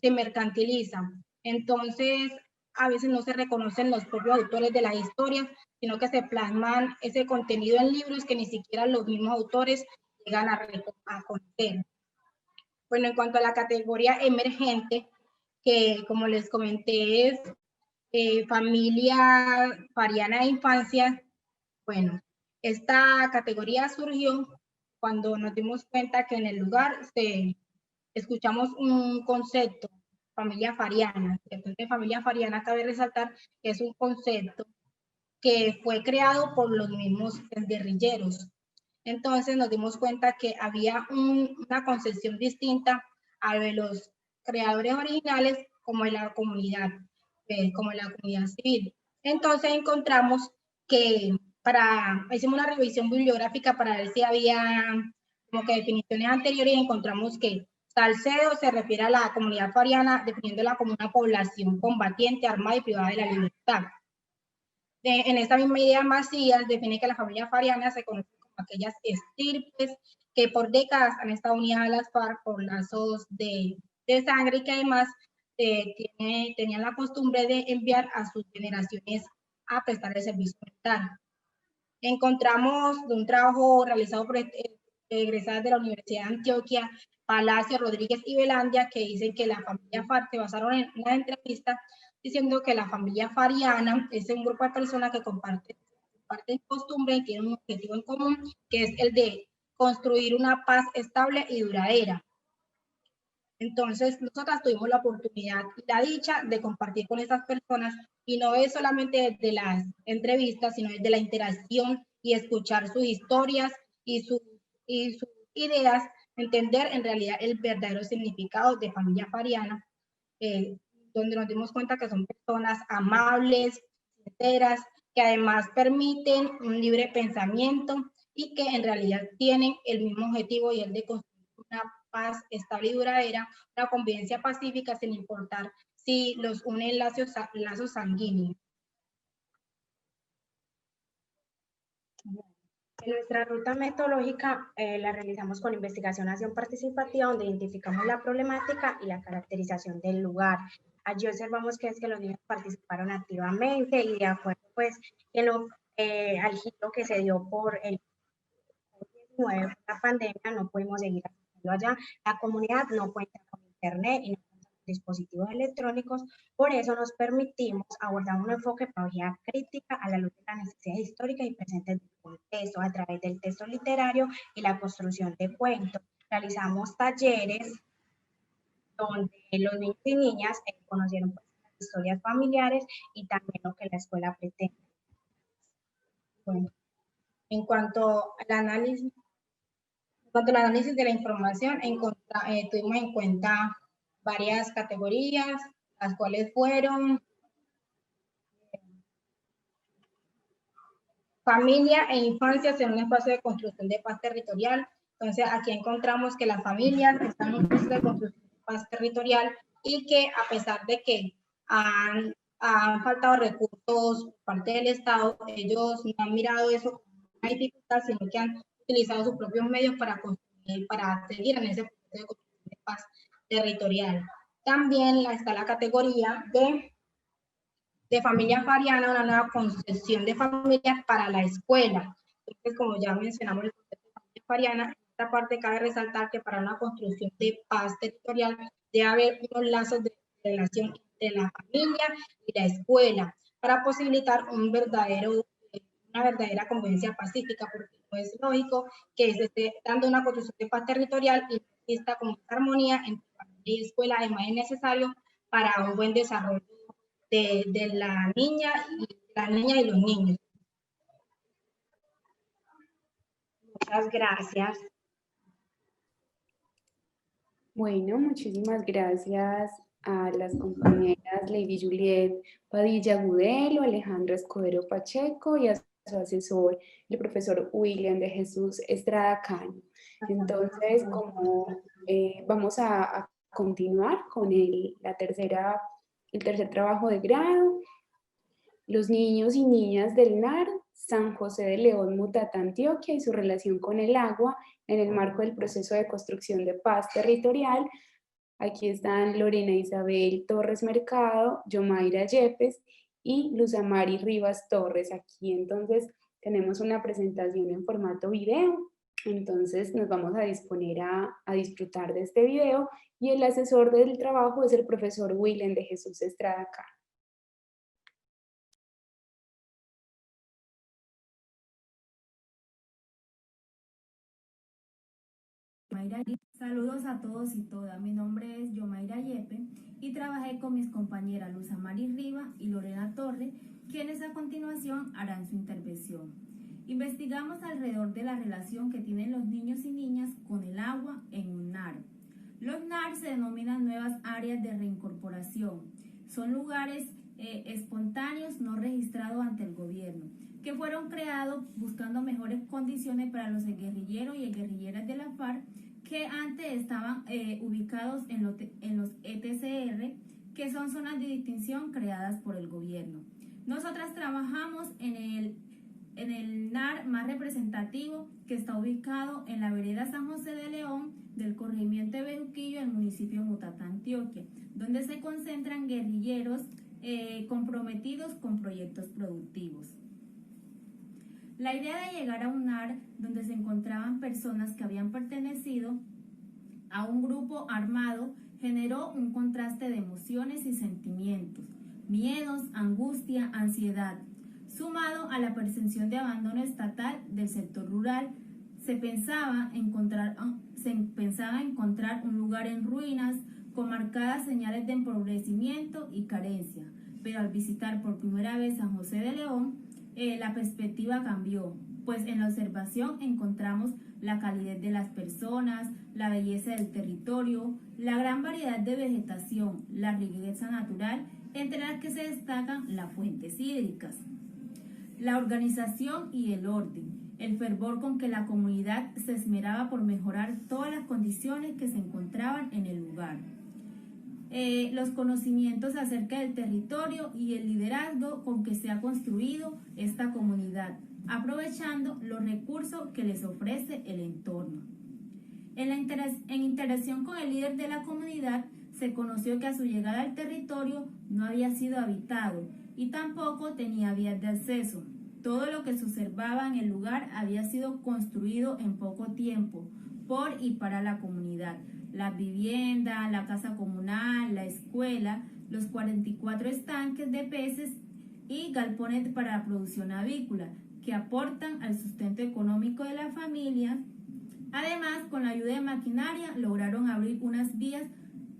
se mercantiliza, entonces a veces no se reconocen los propios autores de las historias, sino que se plasman ese contenido en libros que ni siquiera los mismos autores llegan a conocer. Bueno, en cuanto a la categoría emergente, que como les comenté es familia fariana de infancia, bueno, esta categoría surgió cuando nos dimos cuenta que en el lugar escuchamos un concepto, familia fariana. Entonces, familia fariana cabe resaltar que es un concepto que fue creado por los mismos guerrilleros. Entonces nos dimos cuenta que había una concepción distinta a de los creadores originales como en la comunidad, civil. Entonces encontramos que hicimos una revisión bibliográfica para ver si había como que definiciones anteriores y encontramos que Salcedo se refiere a la comunidad fariana definiéndola como una población combatiente, armada y privada de la libertad. En esta misma idea, Macías define que la familia fariana se conoce como aquellas estirpes que por décadas han estado unidas a las FARC por lazos de sangre y que además tenían la costumbre de enviar a sus generaciones a prestar el servicio militar. Encontramos un trabajo realizado por egresadas de la Universidad de Antioquia, Palacio, Rodríguez y Velandia, que dicen que la familia FARC se basaron en una entrevista diciendo que la familia fariana es un grupo de personas que comparten costumbres y tienen un objetivo en común, que es el de construir una paz estable y duradera. Entonces, nosotras tuvimos la oportunidad y la dicha de compartir con estas personas, y no es solamente desde las entrevistas, sino desde la interacción y escuchar sus historias y sus ideas, entender en realidad el verdadero significado de familia fariana, donde nos dimos cuenta que son personas amables, sinceras, que además permiten un libre pensamiento y que en realidad tienen el mismo objetivo y el de construir una paz estable y duradera, una convivencia pacífica sin importar si los unen lazos sanguíneos. En nuestra ruta metodológica la realizamos con investigación-acción participativa, donde identificamos la problemática y la caracterización del lugar. Allí observamos que los niños participaron activamente y de acuerdo pues al giro que se dio por el COVID-19, la pandemia, no pudimos seguir haciendo allá. La comunidad no cuenta con internet y no cuenta con dispositivos electrónicos, por eso nos permitimos abordar un enfoque de pedagogía crítica a la luz de las necesidades históricas y presentes del contexto a través del texto literario y la construcción de cuentos. Realizamos talleres donde los niños y niñas conocieron pues, las historias familiares y también lo que la escuela pretende. Bueno, en cuanto al análisis de la información, tuvimos en cuenta varias categorías, las cuales fueron familia e infancia en un espacio de construcción de paz territorial, Entonces, aquí encontramos que las familias están en un proceso de construcción de paz territorial y que a pesar de que han faltado recursos por parte del Estado, ellos no han mirado eso como una dificultad, sino que han utilizado sus propios medios para construir, para seguir en ese proceso de construcción de paz territorial. También está la categoría de familia fariana, una nueva concepción de familia para la escuela. Entonces, como ya mencionamos el concepto de familia fariana, en esta parte cabe resaltar que para una construcción de paz territorial debe haber unos lazos de relación entre la familia y la escuela para posibilitar una verdadera convivencia pacífica, porque no es lógico que se esté dando una construcción de paz territorial y no exista como armonía entre familia y escuela. Además, es necesario para un buen desarrollo de la niña y los niños. Muchas gracias. Bueno, muchísimas gracias a las compañeras Lady Juliet Padilla Gudelo, Alejandra Escudero Pacheco y a su asesor, el profesor William de Jesús Estrada Cano. Entonces, como vamos a continuar con el tercer trabajo de grado, los niños y niñas del NAR San José de León, Mutatá, Antioquia y su relación con el agua en el marco del proceso de construcción de paz territorial. Aquí están Lorena Isabel Torres Mercado, Yomaira Yepes y Luz Amari Rivas Torres. Aquí entonces tenemos una presentación en formato video. Entonces nos vamos a disponer a disfrutar de este video y el asesor del trabajo es el profesor William de Jesús Estrada Cano. Saludos a todos y todas. Mi nombre es Yomaira Yepe y trabajé con mis compañeras Luz Amari Riva y Lorena Torre, quienes a continuación harán su intervención. Investigamos alrededor de la relación que tienen los niños y niñas con el agua en un NAR. Los NAR se denominan nuevas áreas de reincorporación. Son lugares espontáneos no registrados ante el gobierno, que fueron creados buscando mejores condiciones para los guerrilleros y guerrilleras de la FARC que antes estaban ubicados en los ETCR, que son zonas de distinción creadas por el gobierno. Nosotras trabajamos en el NAR más representativo, que está ubicado en la vereda San José de León del corregimiento de Bejuquillo, el municipio de Mutatá, Antioquia, donde se concentran guerrilleros comprometidos con proyectos productivos. La idea de llegar a un NAR donde se encontraban personas que habían pertenecido a un grupo armado generó un contraste de emociones y sentimientos, miedos, angustia, ansiedad. Sumado a la percepción de abandono estatal del sector rural, se pensaba encontrar un lugar en ruinas con marcadas señales de empobrecimiento y carencia, pero al visitar por primera vez San José de León, la perspectiva cambió, pues en la observación encontramos la calidez de las personas, la belleza del territorio, la gran variedad de vegetación, la riqueza natural, entre las que se destacan las fuentes hídricas, la organización y el orden, el fervor con que la comunidad se esmeraba por mejorar todas las condiciones que se encontraban en el lugar. Los conocimientos acerca del territorio y el liderazgo con que se ha construido esta comunidad, aprovechando los recursos que les ofrece el entorno. En interacción con el líder de la comunidad, se conoció que a su llegada al territorio no había sido habitado y tampoco tenía vías de acceso. Todo lo que se observaba en el lugar había sido construido en poco tiempo por y para la comunidad. La vivienda, la casa comunal, la escuela, los 44 estanques de peces y galpones para la producción avícola que aportan al sustento económico de la familia. Además, con la ayuda de maquinaria lograron abrir unas vías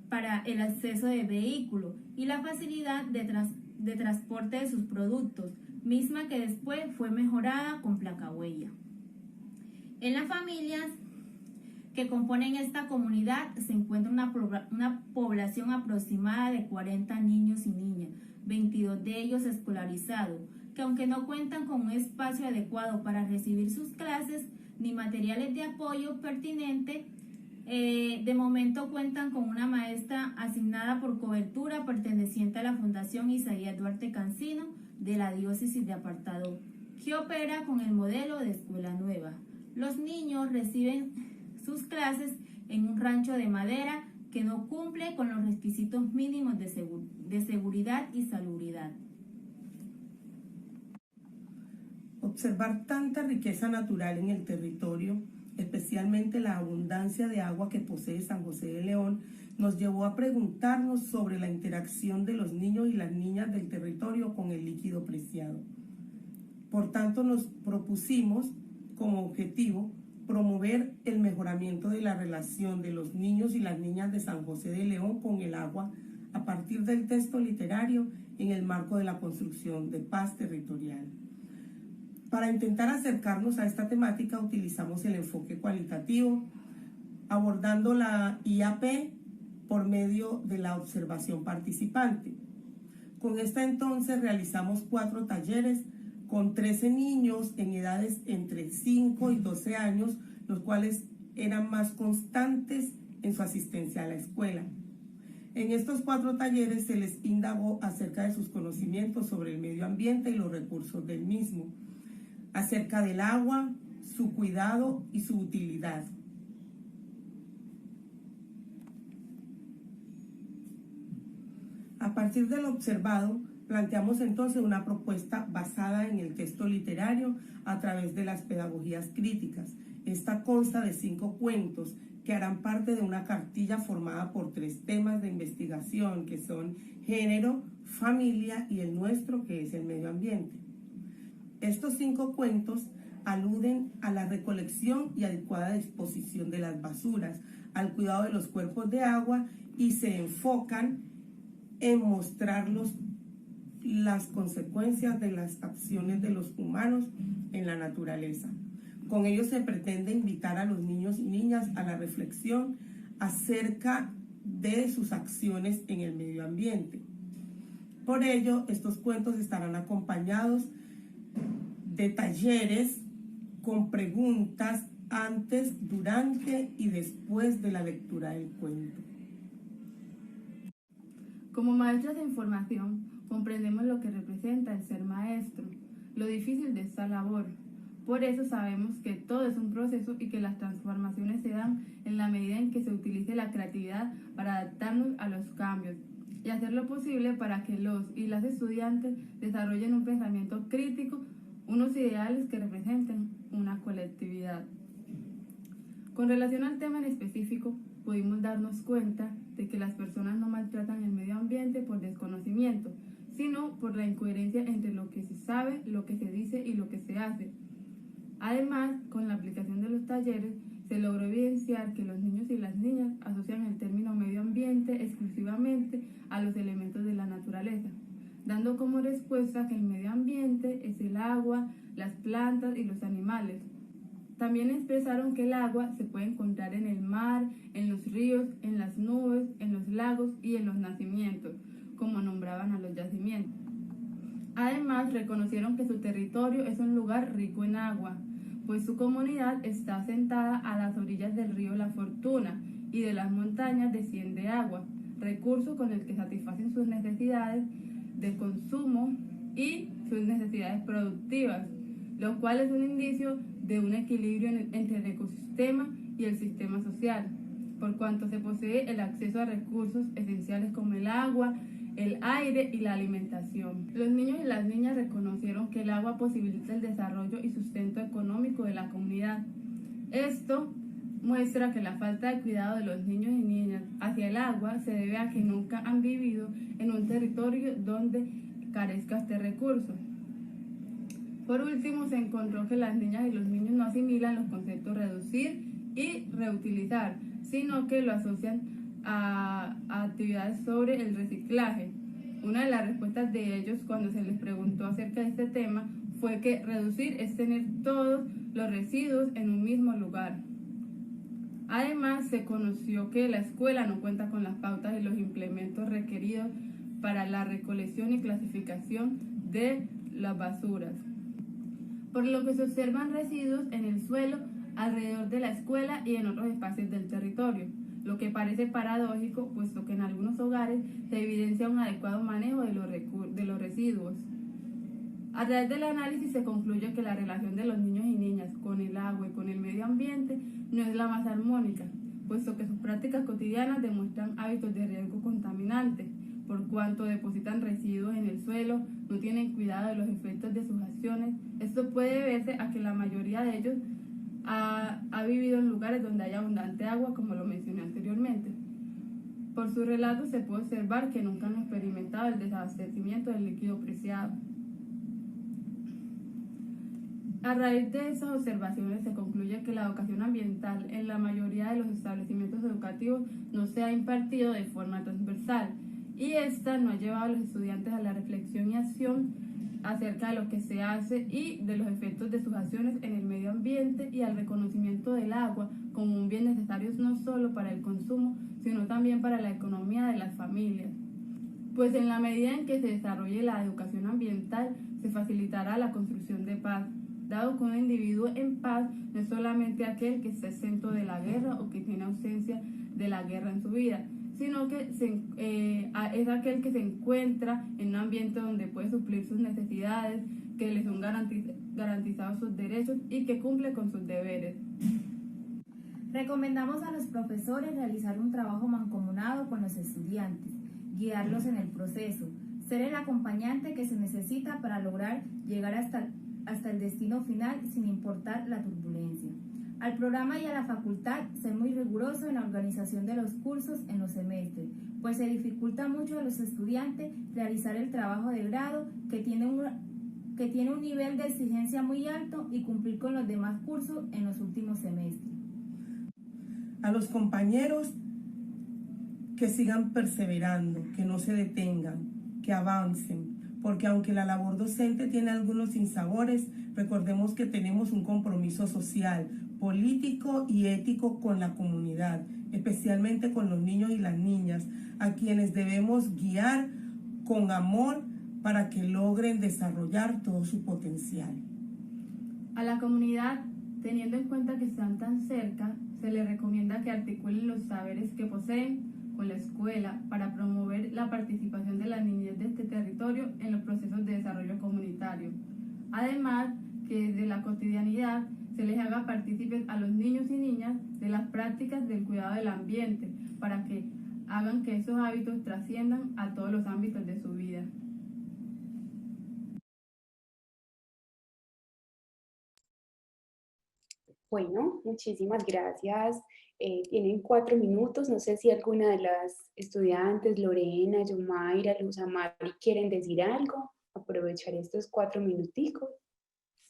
para el acceso de vehículos y la facilidad de transporte de sus productos, misma que después fue mejorada con placahuella. En las familias que componen esta comunidad se encuentra una población aproximada de 40 niños y niñas, 22 de ellos escolarizados, que aunque no cuentan con un espacio adecuado para recibir sus clases, ni materiales de apoyo pertinentes. De momento cuentan con una maestra asignada por cobertura perteneciente a la Fundación Isaías Duarte Cancino de la Diócesis de Apartadó, que opera con el modelo de escuela nueva. Los niños reciben sus clases en un rancho de madera que no cumple con los requisitos mínimos de seguridad y salubridad. Observar tanta riqueza natural en el territorio, especialmente la abundancia de agua que posee San José de León, nos llevó a preguntarnos sobre la interacción de los niños y las niñas del territorio con el líquido preciado. Por tanto, nos propusimos como objetivo promover el mejoramiento de la relación de los niños y las niñas de San José de León con el agua a partir del texto literario en el marco de la construcción de paz territorial. Para intentar acercarnos a esta temática utilizamos el enfoque cualitativo, abordando la IAP por medio de la observación participante. Con esta entonces realizamos 4 talleres con 13 niños en edades entre 5 y 12 años, los cuales eran más constantes en su asistencia a la escuela. En estos 4 talleres se les indagó acerca de sus conocimientos sobre el medio ambiente y los recursos del mismo, acerca del agua, su cuidado y su utilidad. A partir de lo observado, planteamos entonces una propuesta basada en el texto literario a través de las pedagogías críticas. Esta consta de 5 cuentos que harán parte de una cartilla formada por 3 temas de investigación que son género, familia y el nuestro, que es el medio ambiente. Estos 5 cuentos aluden a la recolección y adecuada disposición de las basuras, al cuidado de los cuerpos de agua y se enfocan en mostrarlos las consecuencias de las acciones de los humanos en la naturaleza. Con ello se pretende invitar a los niños y niñas a la reflexión acerca de sus acciones en el medio ambiente. Por ello, estos cuentos estarán acompañados de talleres con preguntas antes, durante y después de la lectura del cuento. Como maestros de información, comprendemos lo que representa el ser maestro, lo difícil de esta labor. Por eso sabemos que todo es un proceso y que las transformaciones se dan en la medida en que se utilice la creatividad para adaptarnos a los cambios y hacer lo posible para que los y las estudiantes desarrollen un pensamiento crítico, unos ideales que representen una colectividad. Con relación al tema en específico, pudimos darnos cuenta de que las personas no maltratan el medio ambiente por desconocimiento, sino por la incoherencia entre lo que se sabe, lo que se dice y lo que se hace. Además, con la aplicación de los talleres, se logró evidenciar que los niños y las niñas asocian el término medio ambiente exclusivamente a los elementos de la naturaleza, dando como respuesta que el medio ambiente es el agua, las plantas y los animales. También expresaron que el agua se puede encontrar en el mar, en los ríos, en las nubes, en los lagos y en los nacimientos, como nombraban a los yacimientos. Además, reconocieron que su territorio es un lugar rico en agua, pues su comunidad está asentada a las orillas del río La Fortuna y de las montañas desciende agua, recurso con el que satisfacen sus necesidades de consumo y sus necesidades productivas, lo cual es un indicio de un equilibrio entre el ecosistema y el sistema social, por cuanto se posee el acceso a recursos esenciales como el agua, el aire y la alimentación. Los niños y las niñas reconocieron que el agua posibilita el desarrollo y sustento económico de la comunidad. Esto muestra que la falta de cuidado de los niños y niñas hacia el agua se debe a que nunca han vivido en un territorio donde carezca este recurso. Por último, se encontró que las niñas y los niños no asimilan los conceptos reducir y reutilizar, sino que lo asocian a actividades sobre el reciclaje. Una de las respuestas de ellos cuando se les preguntó acerca de este tema fue que reducir es tener todos los residuos en un mismo lugar. Además, se conoció que la escuela no cuenta con las pautas y los implementos requeridos para la recolección y clasificación de las basuras, por lo que se observan residuos en el suelo alrededor de la escuela y en otros espacios del territorio, lo que parece paradójico, puesto que en algunos hogares se evidencia un adecuado manejo de los residuos. A través del análisis se concluye que la relación de los niños y niñas con el agua y con el medio ambiente no es la más armónica, puesto que sus prácticas cotidianas demuestran hábitos de riesgo contaminante, por cuanto depositan residuos en el suelo, no tienen cuidado de los efectos de sus acciones. Esto puede deberse a que la mayoría de ellos ha vivido en lugares donde hay abundante agua, como lo mencioné anteriormente. Por su relato se puede observar que nunca han experimentado el desabastecimiento del líquido preciado. A raíz de esas observaciones se concluye que la educación ambiental en la mayoría de los establecimientos educativos no se ha impartido de forma transversal y esta no ha llevado a los estudiantes a la reflexión y acción acerca de lo que se hace y de los efectos de sus acciones en el medio ambiente y al reconocimiento del agua como un bien necesario no solo para el consumo, sino también para la economía de las familias. Pues en la medida en que se desarrolle la educación ambiental, se facilitará la construcción de paz, dado que un individuo en paz no es solamente aquel que está exento de la guerra o que tiene ausencia de la guerra en su vida, sino que es aquel que se encuentra en un ambiente donde puede suplir sus necesidades, que le son garantizados sus derechos y que cumple con sus deberes. Recomendamos a los profesores realizar un trabajo mancomunado con los estudiantes, guiarlos en el proceso, ser el acompañante que se necesita para lograr llegar hasta el destino final sin importar la turbulencia. Al programa y a la facultad, ser muy riguroso en la organización de los cursos en los semestres, pues se dificulta mucho a los estudiantes realizar el trabajo de grado que tiene un nivel de exigencia muy alto y cumplir con los demás cursos en los últimos semestres. A los compañeros que sigan perseverando, que no se detengan, que avancen, porque aunque la labor docente tiene algunos sinsabores, recordemos que tenemos un compromiso social, político y ético con la comunidad, especialmente con los niños y las niñas, a quienes debemos guiar con amor para que logren desarrollar todo su potencial. A la comunidad, teniendo en cuenta que están tan cerca, se les recomienda que articulen los saberes que poseen con la escuela para promover la participación de la niñez de este territorio en los procesos de desarrollo comunitario. Además, que desde la cotidianidad se les haga partícipes a los niños y niñas de las prácticas del cuidado del ambiente para que hagan que esos hábitos trasciendan a todos los ámbitos de su vida. Bueno, muchísimas gracias. Tienen 4 minutos. No sé si alguna de las estudiantes, Lorena, Yomaira, Luz Amari, quieren decir algo. Aprovechar estos 4 minuticos.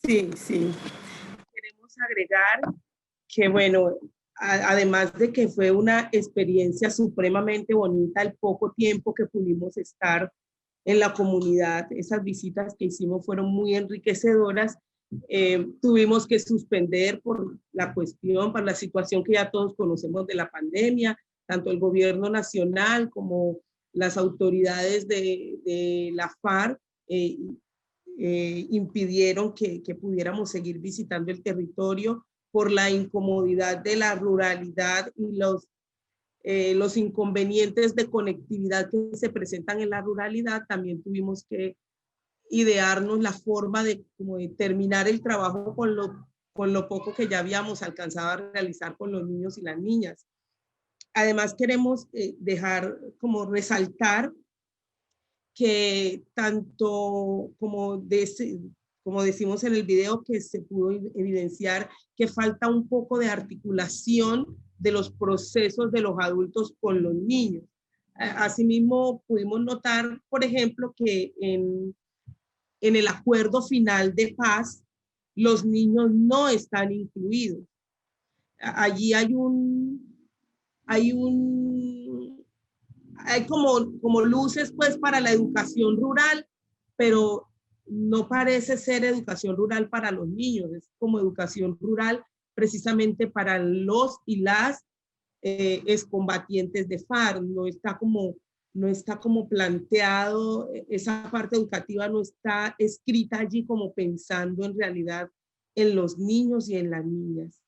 Sí. Queremos agregar que, bueno, además de que fue una experiencia supremamente bonita el poco tiempo que pudimos estar en la comunidad, esas visitas que hicimos fueron muy enriquecedoras. Tuvimos que suspender por la situación que ya todos conocemos de la pandemia, tanto el gobierno nacional como las autoridades de la FARC impidieron que pudiéramos seguir visitando el territorio por la incomodidad de la ruralidad y los inconvenientes de conectividad que se presentan en la ruralidad. También tuvimos que idearnos la forma de terminar el trabajo con lo poco que ya habíamos alcanzado a realizar con los niños y las niñas. Además, queremos resaltar que tanto como decimos en el video, que se pudo evidenciar que falta un poco de articulación de los procesos de los adultos con los niños. Asimismo, pudimos notar, por ejemplo, que en el acuerdo final de paz, los niños no están incluidos. Allí hay como luces pues para la educación rural, pero no parece ser educación rural para los niños, es como educación rural precisamente para los y las excombatientes de FARC. No está como planteado, esa parte educativa no está escrita allí como pensando en realidad en los niños y en las niñas.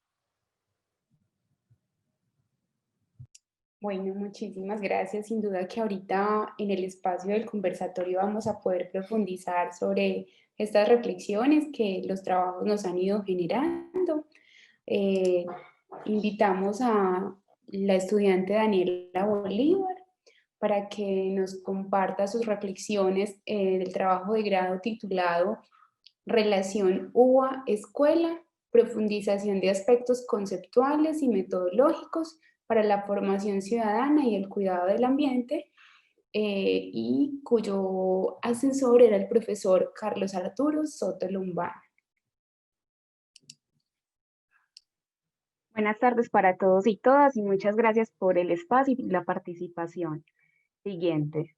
Bueno, muchísimas gracias. Sin duda que ahorita en el espacio del conversatorio vamos a poder profundizar sobre estas reflexiones que los trabajos nos han ido generando. Eh, Invitamos a la estudiante Daniela Bolívar para que nos comparta sus reflexiones del trabajo de grado titulado Relación UBA-Escuela, profundización de aspectos conceptuales y metodológicos para la formación ciudadana y el cuidado del ambiente, y cuyo asesor era el profesor Carlos Arturo Soto Lombana. Buenas tardes para todos y todas y muchas gracias por el espacio y la participación. Siguiente.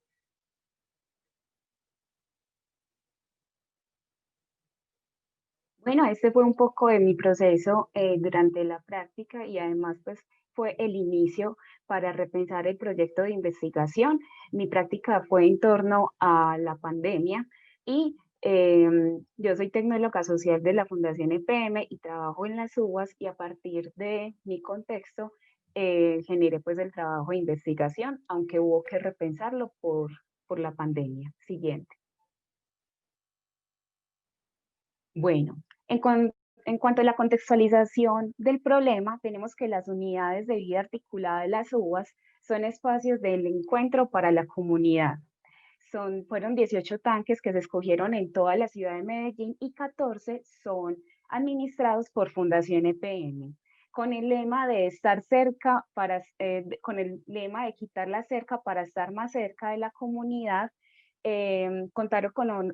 Bueno, este fue un poco de mi proceso durante la práctica y además pues fue el inicio para repensar el proyecto de investigación. Mi práctica fue en torno a la pandemia y yo soy tecnóloga social de la Fundación EPM y trabajo en las UBAs y a partir de mi contexto generé pues el trabajo de investigación, aunque hubo que repensarlo por la pandemia. Siguiente. Bueno, en cuanto a la contextualización del problema, tenemos que las unidades de vida articulada de las UBAs son espacios del encuentro para la comunidad. Fueron 18 tanques que se escogieron en toda la ciudad de Medellín y 14 son administrados por Fundación EPM, con el lema de estar cerca con el lema de quitar la cerca para estar más cerca de la comunidad. Contaron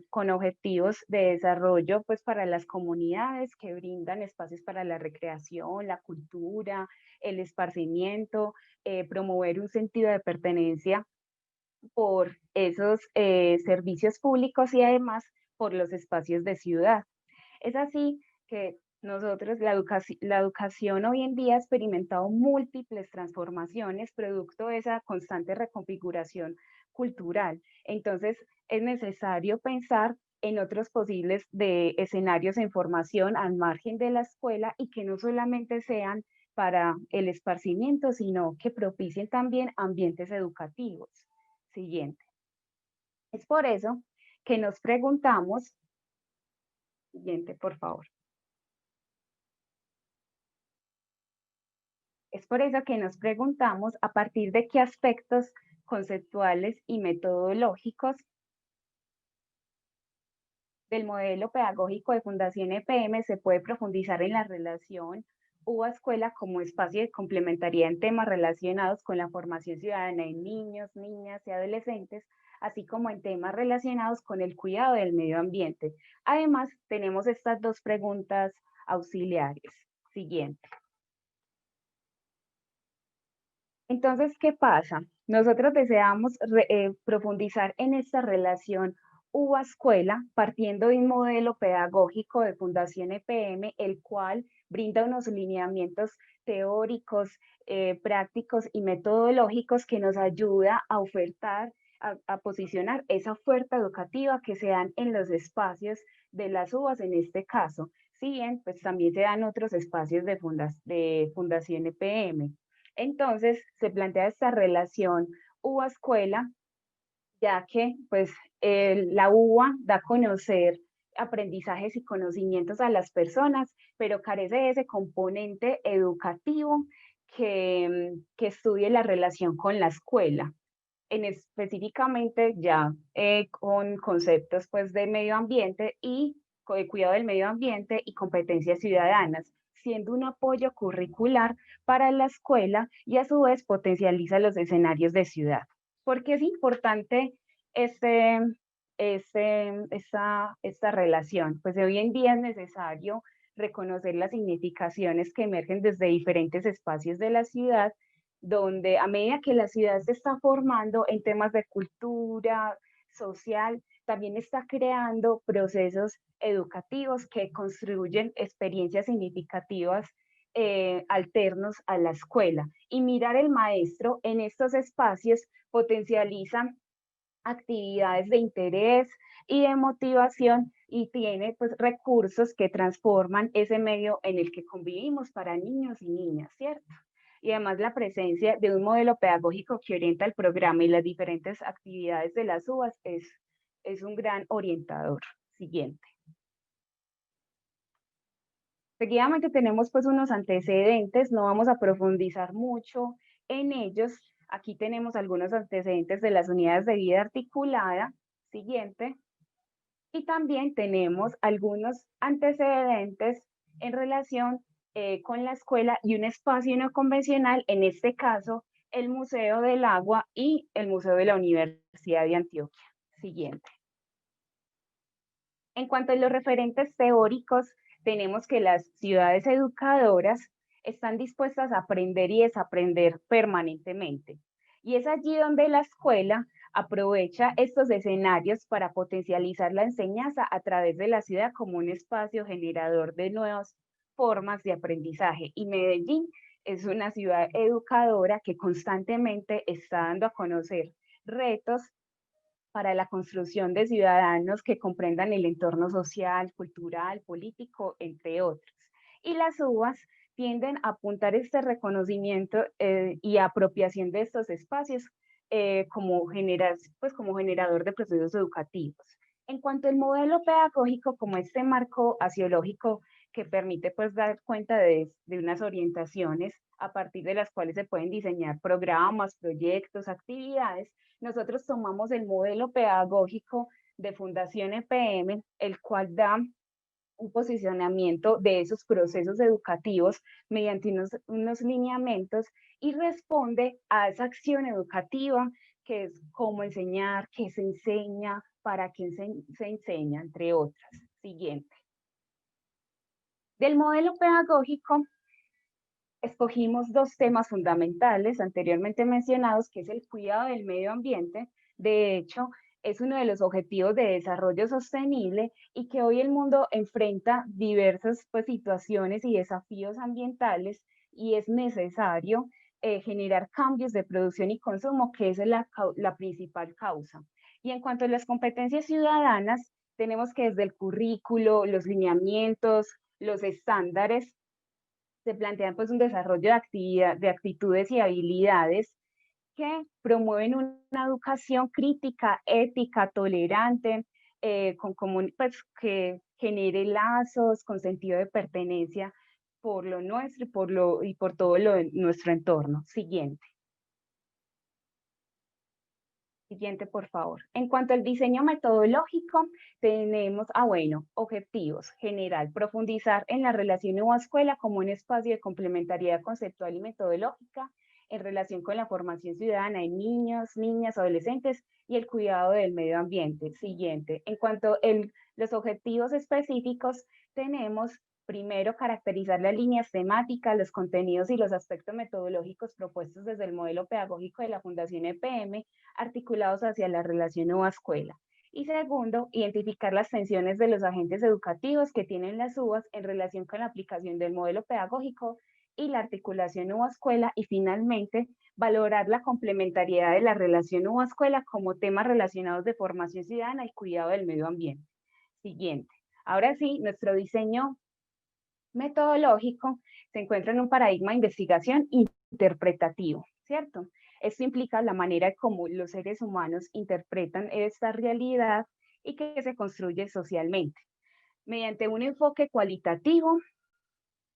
con objetivos de desarrollo pues, para las comunidades que brindan espacios para la recreación, la cultura, el esparcimiento, promover un sentido de pertenencia por esos servicios públicos y además por los espacios de ciudad. Es así que nosotros, la educación hoy en día ha experimentado múltiples transformaciones producto de esa constante reconfiguración cultural. Entonces, es necesario pensar en otros posibles escenarios en formación al margen de la escuela y que no solamente sean para el esparcimiento, sino que propicien también ambientes educativos. Siguiente. Es por eso que nos preguntamos, siguiente, por favor. Es por eso que nos preguntamos a partir de qué aspectos conceptuales y metodológicos del modelo pedagógico de Fundación EPM se puede profundizar en la relación UBA-escuela como espacio de complementariedad en temas relacionados con la formación ciudadana de niños, niñas y adolescentes, así como en temas relacionados con el cuidado del medio ambiente. Además, tenemos estas dos preguntas auxiliares. Siguiente. Entonces, ¿qué pasa? Nosotros deseamos profundizar en esta relación UBA-escuela partiendo de un modelo pedagógico de Fundación EPM, el cual brinda unos lineamientos teóricos, prácticos y metodológicos que nos ayuda a ofertar, a posicionar esa oferta educativa que se dan en los espacios de las UBAs en este caso. Si bien, pues también se dan otros espacios de Fundación EPM. Entonces, se plantea esta relación UBA-escuela, ya que pues, la UBA da a conocer aprendizajes y conocimientos a las personas, pero carece de ese componente educativo que estudie la relación con la escuela. Específicamente ya con conceptos pues, de medio ambiente y de cuidado del medio ambiente y competencias ciudadanas, siendo un apoyo curricular para la escuela y a su vez potencializa los escenarios de ciudad. ¿Por qué es importante esta relación? Pues hoy en día es necesario reconocer las significaciones que emergen desde diferentes espacios de la ciudad, donde a medida que la ciudad se está formando en temas de cultura social, también está creando procesos educativos que construyen experiencias significativas alternos a la escuela. Y mirar el maestro en estos espacios potencializa actividades de interés y de motivación y tiene pues recursos que transforman ese medio en el que convivimos para niños y niñas, ¿cierto? y además la presencia de un modelo pedagógico que orienta el programa y las diferentes actividades de las UAS es un gran orientador. Siguiente. Seguidamente tenemos pues unos antecedentes, no vamos a profundizar mucho en ellos. Aquí tenemos algunos antecedentes de las unidades de vida articulada. Siguiente. Y también tenemos algunos antecedentes en relación con la escuela y un espacio no convencional, en este caso el Museo del Agua y el Museo de la Universidad de Antioquia. Siguiente. En cuanto a los referentes teóricos, tenemos que las ciudades educadoras están dispuestas a aprender y desaprender permanentemente. Y es allí donde la escuela aprovecha estos escenarios para potencializar la enseñanza a través de la ciudad como un espacio generador de nuevas formas de aprendizaje. Y Medellín es una ciudad educadora que constantemente está dando a conocer retos para la construcción de ciudadanos que comprendan el entorno social, cultural, político, entre otros. Y las UAS tienden a apuntar este reconocimiento y apropiación de estos espacios como generador de procesos educativos. En cuanto al modelo pedagógico, como este marco axiológico que permite pues dar cuenta de unas orientaciones a partir de las cuales se pueden diseñar programas, proyectos, actividades, nosotros tomamos el modelo pedagógico de Fundación EPM, el cual da un posicionamiento de esos procesos educativos mediante unos lineamientos y responde a esa acción educativa que es cómo enseñar, qué se enseña, para quién se enseña, entre otras. Siguiente. Del modelo pedagógico escogimos dos temas fundamentales anteriormente mencionados, que es el cuidado del medio ambiente. De hecho, es uno de los objetivos de desarrollo sostenible y que hoy el mundo enfrenta diversas situaciones y desafíos ambientales y es necesario generar cambios de producción y consumo, que es la principal causa. Y en cuanto a las competencias ciudadanas, tenemos que desde el currículo, los lineamientos, los estándares, se plantean pues un desarrollo de actitudes y habilidades que promueven una educación crítica, ética, tolerante, pues, que genere lazos con sentido de pertenencia por lo nuestro y por todo lo de nuestro entorno. Siguiente. Siguiente, por favor. En cuanto al diseño metodológico, tenemos, objetivos. General, profundizar en la relación UA-escuela como un espacio de complementariedad conceptual y metodológica en relación con la formación ciudadana en niños, niñas, adolescentes y el cuidado del medio ambiente. Siguiente. En cuanto a los objetivos específicos, tenemos primero, caracterizar las líneas temáticas, los contenidos y los aspectos metodológicos propuestos desde el modelo pedagógico de la Fundación EPM, articulados hacia la relación UA-escuela. Y segundo, identificar las tensiones de los agentes educativos que tienen las UAS en relación con la aplicación del modelo pedagógico y la articulación UA-escuela. Y finalmente, valorar la complementariedad de la relación UA-escuela como temas relacionados de formación ciudadana y cuidado del medio ambiente. Siguiente. Ahora sí, nuestro diseño metodológico se encuentra en un paradigma de investigación interpretativo, ¿cierto? Esto implica la manera como los seres humanos interpretan esta realidad y que se construye socialmente, mediante un enfoque cualitativo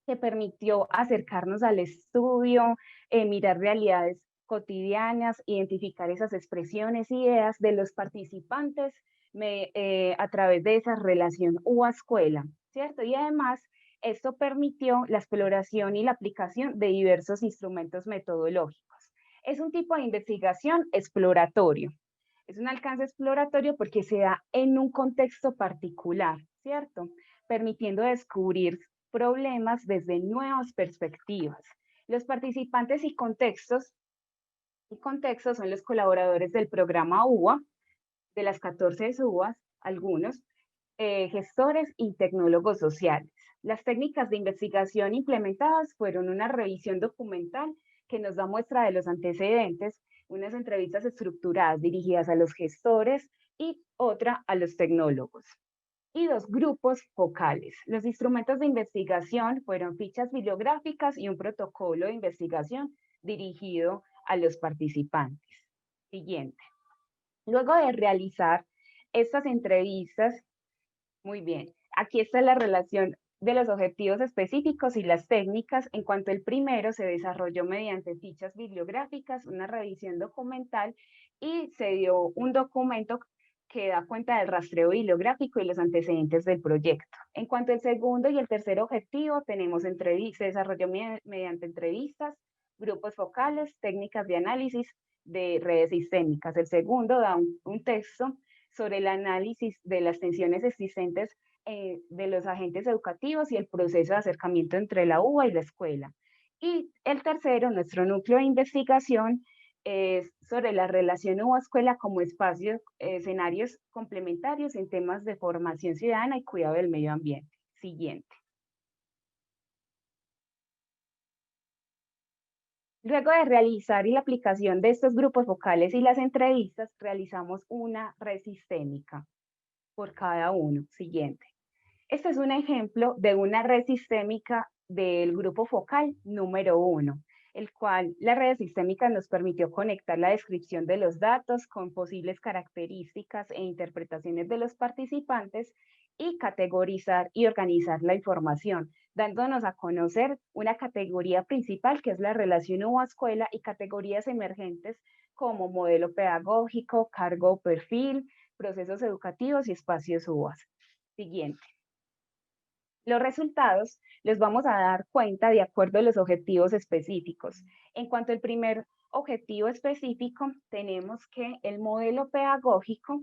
que permitió acercarnos al estudio, mirar realidades cotidianas, identificar esas expresiones, ideas de los participantes a través de esa relación UA-escuela, ¿cierto? Y además, esto permitió la exploración y la aplicación de diversos instrumentos metodológicos. Es un tipo de investigación exploratorio. Es un alcance exploratorio porque se da en un contexto particular, ¿cierto? Permitiendo descubrir problemas desde nuevas perspectivas. Los participantes y contextos son los colaboradores del programa UA, de las 14 UAS, algunos, gestores y tecnólogos sociales. Las técnicas de investigación implementadas fueron una revisión documental que nos da muestra de los antecedentes, unas entrevistas estructuradas dirigidas a los gestores y otra a los tecnólogos. y 2 grupos focales. Los instrumentos de investigación fueron fichas bibliográficas y un protocolo de investigación dirigido a los participantes. Siguiente. Luego de realizar estas entrevistas, muy bien, aquí está la relación de los objetivos específicos y las técnicas. En cuanto al primero, se desarrolló mediante fichas bibliográficas, una revisión documental y se dio un documento que da cuenta del rastreo bibliográfico y los antecedentes del proyecto. En cuanto al segundo y el tercer objetivo, tenemos se desarrolló mediante entrevistas, grupos focales, técnicas de análisis de redes sistémicas. El segundo da un texto sobre el análisis de las tensiones existentes de los agentes educativos y el proceso de acercamiento entre la UBA y la escuela. Y el tercero, nuestro núcleo de investigación, es sobre la relación UBA-escuela como espacios, escenarios complementarios en temas de formación ciudadana y cuidado del medio ambiente. Siguiente. Luego de realizar la aplicación de estos grupos focales y las entrevistas, realizamos una red sistémica por cada uno. Siguiente. Este es un ejemplo de una red sistémica del grupo focal número 1, el cual la red sistémica nos permitió conectar la descripción de los datos con posibles características e interpretaciones de los participantes y categorizar y organizar la información, dándonos a conocer una categoría principal que es la relación UBA-escuela y categorías emergentes como modelo pedagógico, cargo o perfil, procesos educativos y espacios UBA. Siguiente. Los resultados los vamos a dar cuenta de acuerdo a los objetivos específicos. En cuanto al primer objetivo específico, tenemos que el modelo pedagógico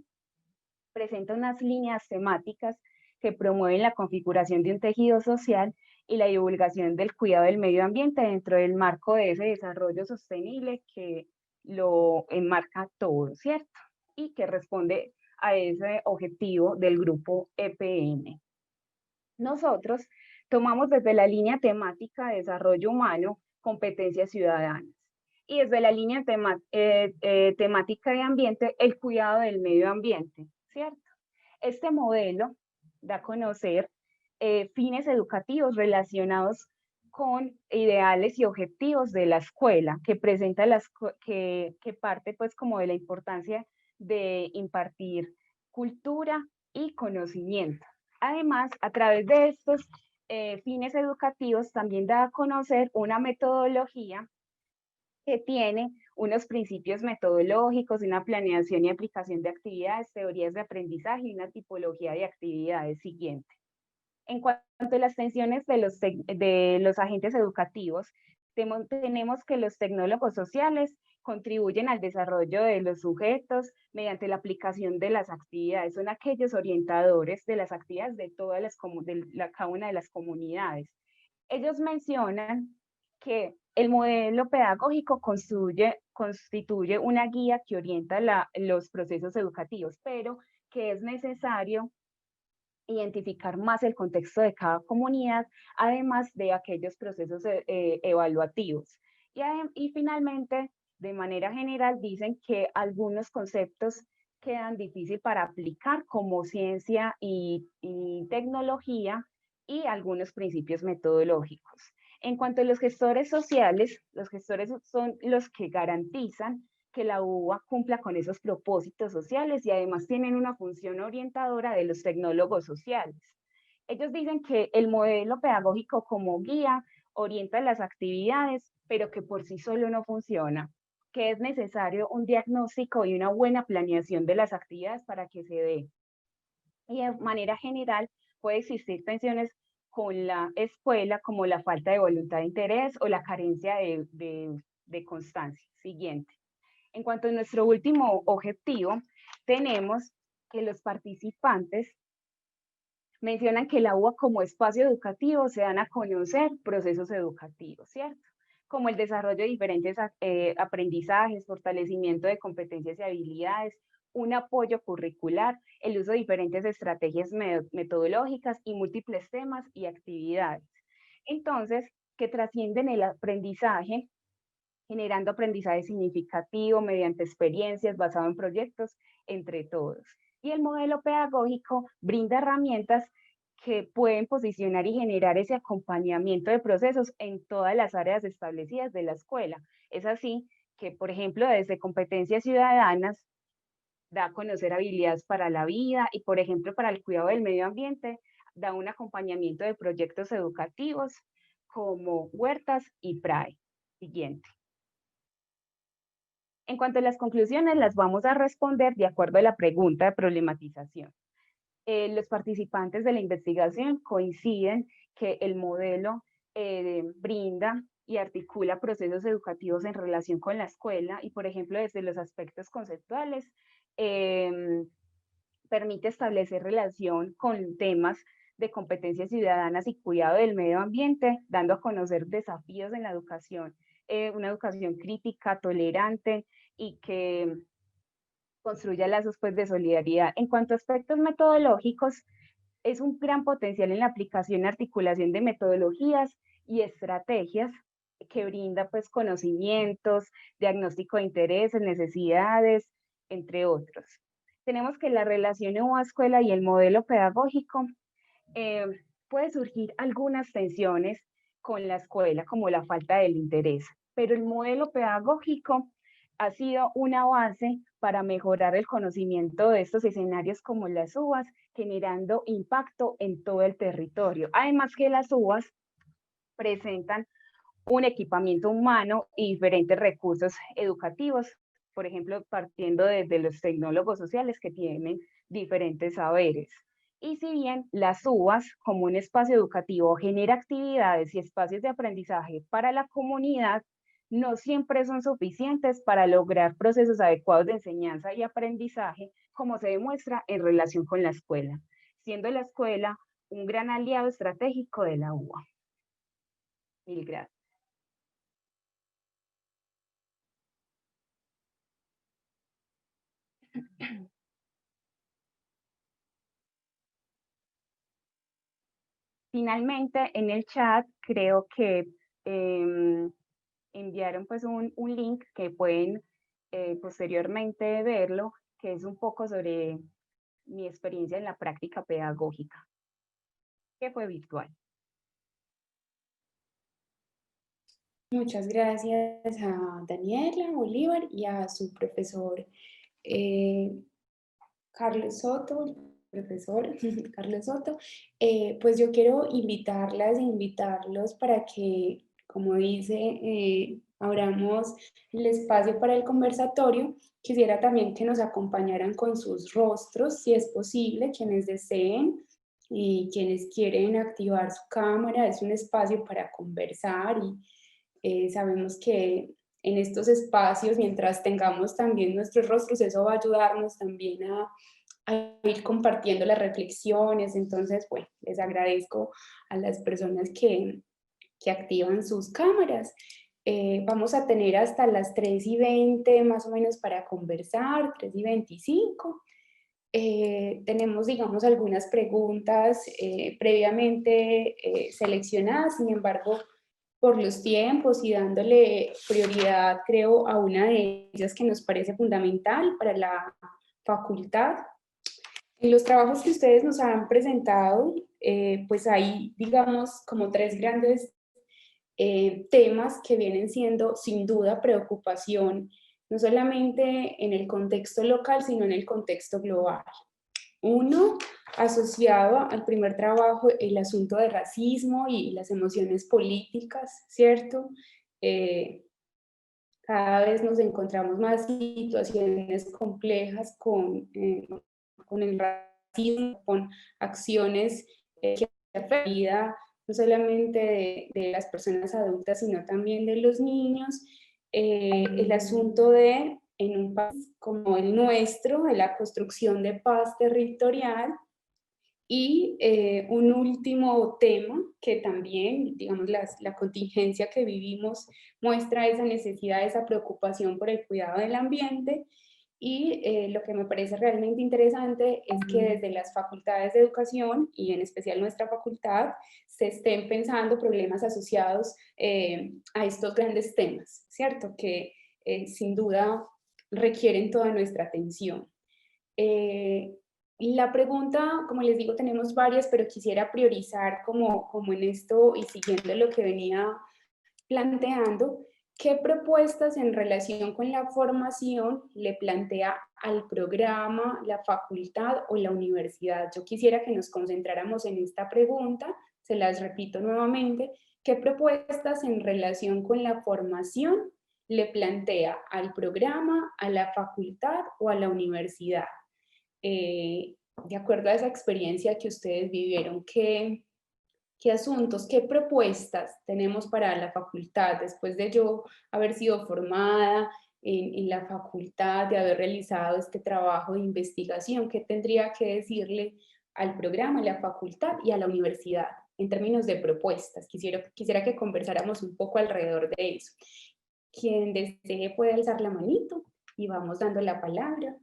presenta unas líneas temáticas que promueven la configuración de un tejido social y la divulgación del cuidado del medio ambiente dentro del marco de ese desarrollo sostenible que lo enmarca todo, ¿cierto? Y que responde a ese objetivo del grupo EPN. Nosotros tomamos desde la línea temática de desarrollo humano, competencias ciudadanas, y desde la línea temática de ambiente, el cuidado del medio ambiente, ¿cierto? Este modelo da a conocer fines educativos relacionados con ideales y objetivos de la escuela, que presenta que parte pues como de la importancia de impartir cultura y conocimiento. Además, a través de estos fines educativos también da a conocer una metodología que tiene unos principios metodológicos, una planeación y aplicación de actividades, teorías de aprendizaje y una tipología de actividades siguiente. En cuanto a las tensiones de los agentes educativos, tenemos que los tecnólogos sociales contribuyen al desarrollo de los sujetos mediante la aplicación de las actividades. Son aquellos orientadores de las actividades de cada una de las comunidades. Ellos mencionan que el modelo pedagógico constituye una guía que orienta los procesos educativos, pero que es necesario identificar más el contexto de cada comunidad, además de aquellos procesos evaluativos. Y finalmente, de manera general, dicen que algunos conceptos quedan difícil para aplicar como ciencia y tecnología y algunos principios metodológicos. En cuanto a los gestores sociales, los gestores son los que garantizan que la UBA cumpla con esos propósitos sociales y además tienen una función orientadora de los tecnólogos sociales. Ellos dicen que el modelo pedagógico como guía orienta las actividades, pero que por sí solo no funciona, que es necesario un diagnóstico y una buena planeación de las actividades para que se dé. Y de manera general puede existir tensiones con la escuela como la falta de voluntad de interés o la carencia de constancia. Siguiente. En cuanto a nuestro último objetivo, tenemos que los participantes mencionan que la UBA como espacio educativo se dan a conocer procesos educativos, ¿cierto? Como el desarrollo de diferentes aprendizajes, fortalecimiento de competencias y habilidades, un apoyo curricular, el uso de diferentes estrategias metodológicas y múltiples temas y actividades. Entonces, que trascienden el aprendizaje, generando aprendizaje significativo mediante experiencias basado en proyectos entre todos. Y el modelo pedagógico brinda herramientas que pueden posicionar y generar ese acompañamiento de procesos en todas las áreas establecidas de la escuela. Es así que, por ejemplo, desde competencias ciudadanas, da a conocer habilidades para la vida y, por ejemplo, para el cuidado del medio ambiente, da un acompañamiento de proyectos educativos como huertas y PRAE. Siguiente. En cuanto a las conclusiones, las vamos a responder de acuerdo a la pregunta de problematización. Los participantes de la investigación coinciden que el modelo brinda y articula procesos educativos en relación con la escuela y, por ejemplo, desde los aspectos conceptuales, permite establecer relación con temas de competencias ciudadanas y cuidado del medio ambiente, dando a conocer desafíos en la educación, una educación crítica, tolerante y que construya lazos pues, de solidaridad. En cuanto a aspectos metodológicos, es un gran potencial en la aplicación y articulación de metodologías y estrategias que brinda pues, conocimientos, diagnóstico de intereses, necesidades, entre otros. Tenemos que la relación EUA-escuela y el modelo pedagógico puede surgir algunas tensiones con la escuela, como la falta del interés, pero el modelo pedagógico ha sido una base para mejorar el conocimiento de estos escenarios como las UAS, generando impacto en todo el territorio. Además que las UAS presentan un equipamiento humano y diferentes recursos educativos, por ejemplo, partiendo desde los tecnólogos sociales que tienen diferentes saberes. Y si bien las UAS, como un espacio educativo, genera actividades y espacios de aprendizaje para la comunidad, no siempre son suficientes para lograr procesos adecuados de enseñanza y aprendizaje, como se demuestra en relación con la escuela, siendo la escuela un gran aliado estratégico de la UA. Mil gracias. Finalmente, en el chat creo que enviaron pues un link que pueden posteriormente verlo, que es un poco sobre mi experiencia en la práctica pedagógica, que fue virtual. Muchas gracias a Daniela Bolívar y a su profesor Carlos Soto, profesor Carlos Soto. Pues yo quiero invitarlas e invitarlos para que, como dice, abramos el espacio para el conversatorio. Quisiera también que nos acompañaran con sus rostros, si es posible, quienes deseen y quienes quieren activar su cámara. Es un espacio para conversar y sabemos que en estos espacios, mientras tengamos también nuestros rostros, eso va a ayudarnos también a ir compartiendo las reflexiones. Entonces, bueno, les agradezco a las personas que activan sus cámaras. Vamos a tener hasta las 3:20 más o menos para conversar, 3:25. Tenemos, digamos, algunas preguntas previamente seleccionadas, sin embargo, por los tiempos y dándole prioridad, creo, a una de ellas que nos parece fundamental para la facultad. En los trabajos que ustedes nos han presentado, pues hay, digamos, como 3 grandes temas que vienen siendo sin duda preocupación, no solamente en el contexto local, sino en el contexto global. Uno, asociado al primer trabajo, el asunto de racismo y las emociones políticas, ¿cierto? Cada vez nos encontramos más situaciones complejas con el racismo, con acciones que afectan la vida no solamente de las personas adultas, sino también de los niños. El asunto de, en un país como el nuestro, de la construcción de paz territorial. Y un último tema que también, digamos, la contingencia que vivimos muestra esa necesidad, esa preocupación por el cuidado del ambiente. Y lo que me parece realmente interesante es que desde las facultades de educación, y en especial nuestra facultad, se estén pensando problemas asociados a estos grandes temas, ¿cierto? Que sin duda requieren toda nuestra atención. La pregunta, como les digo, tenemos varias, pero quisiera priorizar como en esto y siguiendo lo que venía planteando, ¿qué propuestas en relación con la formación le plantea al programa, la facultad o la universidad? Yo quisiera que nos concentráramos en esta pregunta, se las repito nuevamente, ¿qué propuestas en relación con la formación le plantea al programa, a la facultad o a la universidad? De acuerdo a esa experiencia que ustedes vivieron, ¿qué asuntos, qué propuestas tenemos para la facultad después de yo haber sido formada en la facultad, de haber realizado este trabajo de investigación? ¿Qué tendría que decirle al programa, a la facultad y a la universidad en términos de propuestas? Quisiera que conversáramos un poco alrededor de eso. Quien desee puede alzar la manito y vamos dando la palabra.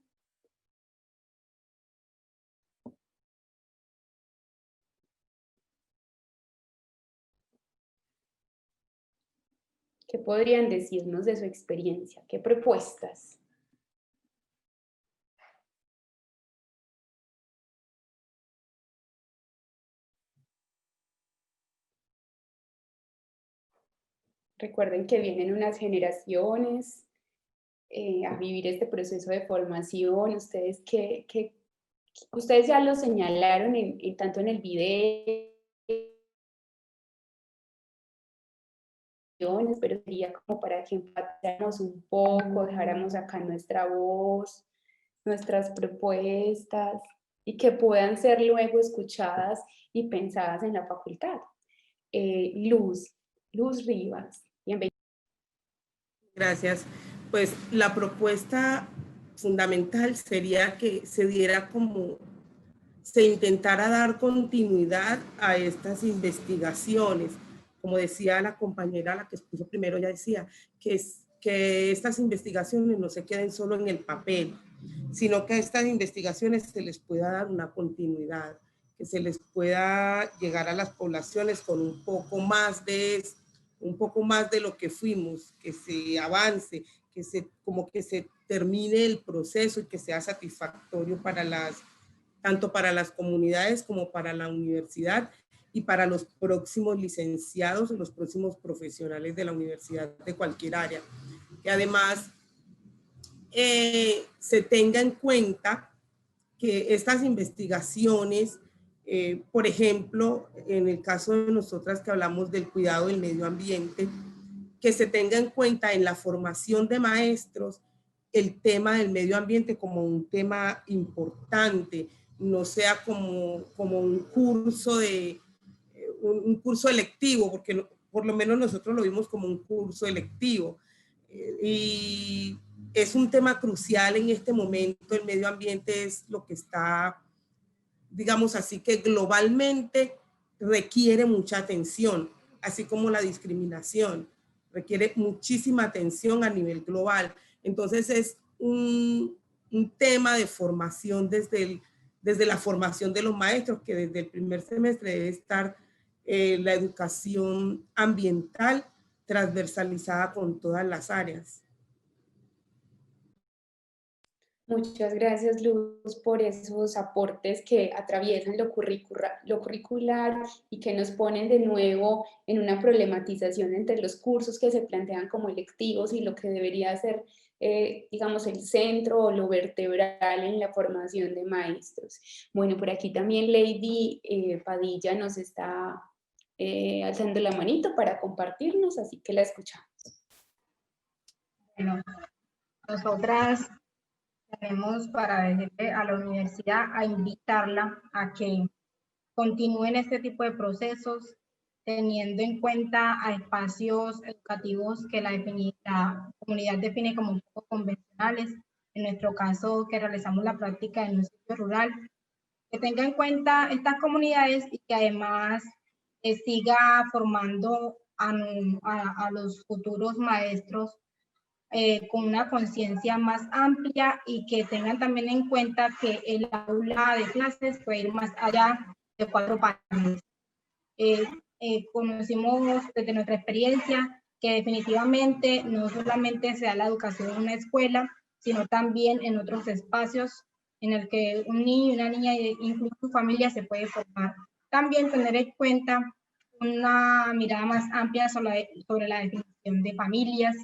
¿Qué podrían decirnos de su experiencia? ¿Qué propuestas? Recuerden que vienen unas generaciones a vivir este proceso de formación. Ustedes, ustedes ya lo señalaron tanto en el video, pero sería como para que empatáramos un poco, dejáramos acá nuestra voz, nuestras propuestas y que puedan ser luego escuchadas y pensadas en la facultad. Luz Rivas, bienvenida. Gracias. Pues la propuesta fundamental sería que se diera se intentara dar continuidad a estas investigaciones. Como decía la compañera, la que expuso primero, ya decía que estas investigaciones no se queden solo en el papel, sino que a estas investigaciones se les pueda dar una continuidad, que se les pueda llegar a las poblaciones con un poco más de lo que fuimos, que se avance, como que se termine el proceso y que sea satisfactorio tanto para las comunidades como para la universidad y para los próximos licenciados o los próximos profesionales de la universidad de cualquier área. Que además se tenga en cuenta que estas investigaciones, por ejemplo, en el caso de nosotras que hablamos del cuidado del medio ambiente, que se tenga en cuenta en la formación de maestros el tema del medio ambiente como un tema importante, no sea como un curso electivo, porque por lo menos nosotros lo vimos como un curso electivo. Y es un tema crucial en este momento. El medio ambiente es lo que está, digamos así, que globalmente requiere mucha atención, así como la discriminación requiere muchísima atención a nivel global. Entonces es un tema de formación desde la formación de los maestros, que desde el primer semestre debe estar la educación ambiental transversalizada con todas las áreas. Muchas gracias, Luz, por esos aportes que atraviesan lo curricular y que nos ponen de nuevo en una problematización entre los cursos que se plantean como electivos y lo que debería ser, digamos, el centro o lo vertebral en la formación de maestros. Bueno, por aquí también Lady Padilla nos está alzando la manito para compartirnos, así que la escuchamos. Bueno, nosotras tenemos para decirle a la universidad, a invitarla a que continúen este tipo de procesos, teniendo en cuenta a espacios educativos que la comunidad define como un poco convencionales, en nuestro caso que realizamos la práctica en un sitio rural, que tenga en cuenta estas comunidades y que además siga formando a los futuros maestros con una conciencia más amplia y que tengan también en cuenta que el aula de clases puede ir más allá de 4 paredes. Conocimos desde nuestra experiencia que definitivamente no solamente se da la educación en una escuela, sino también en otros espacios en el que un niño, una niña e incluso su familia se puede formar. También tener en cuenta una mirada más amplia sobre la definición de familias,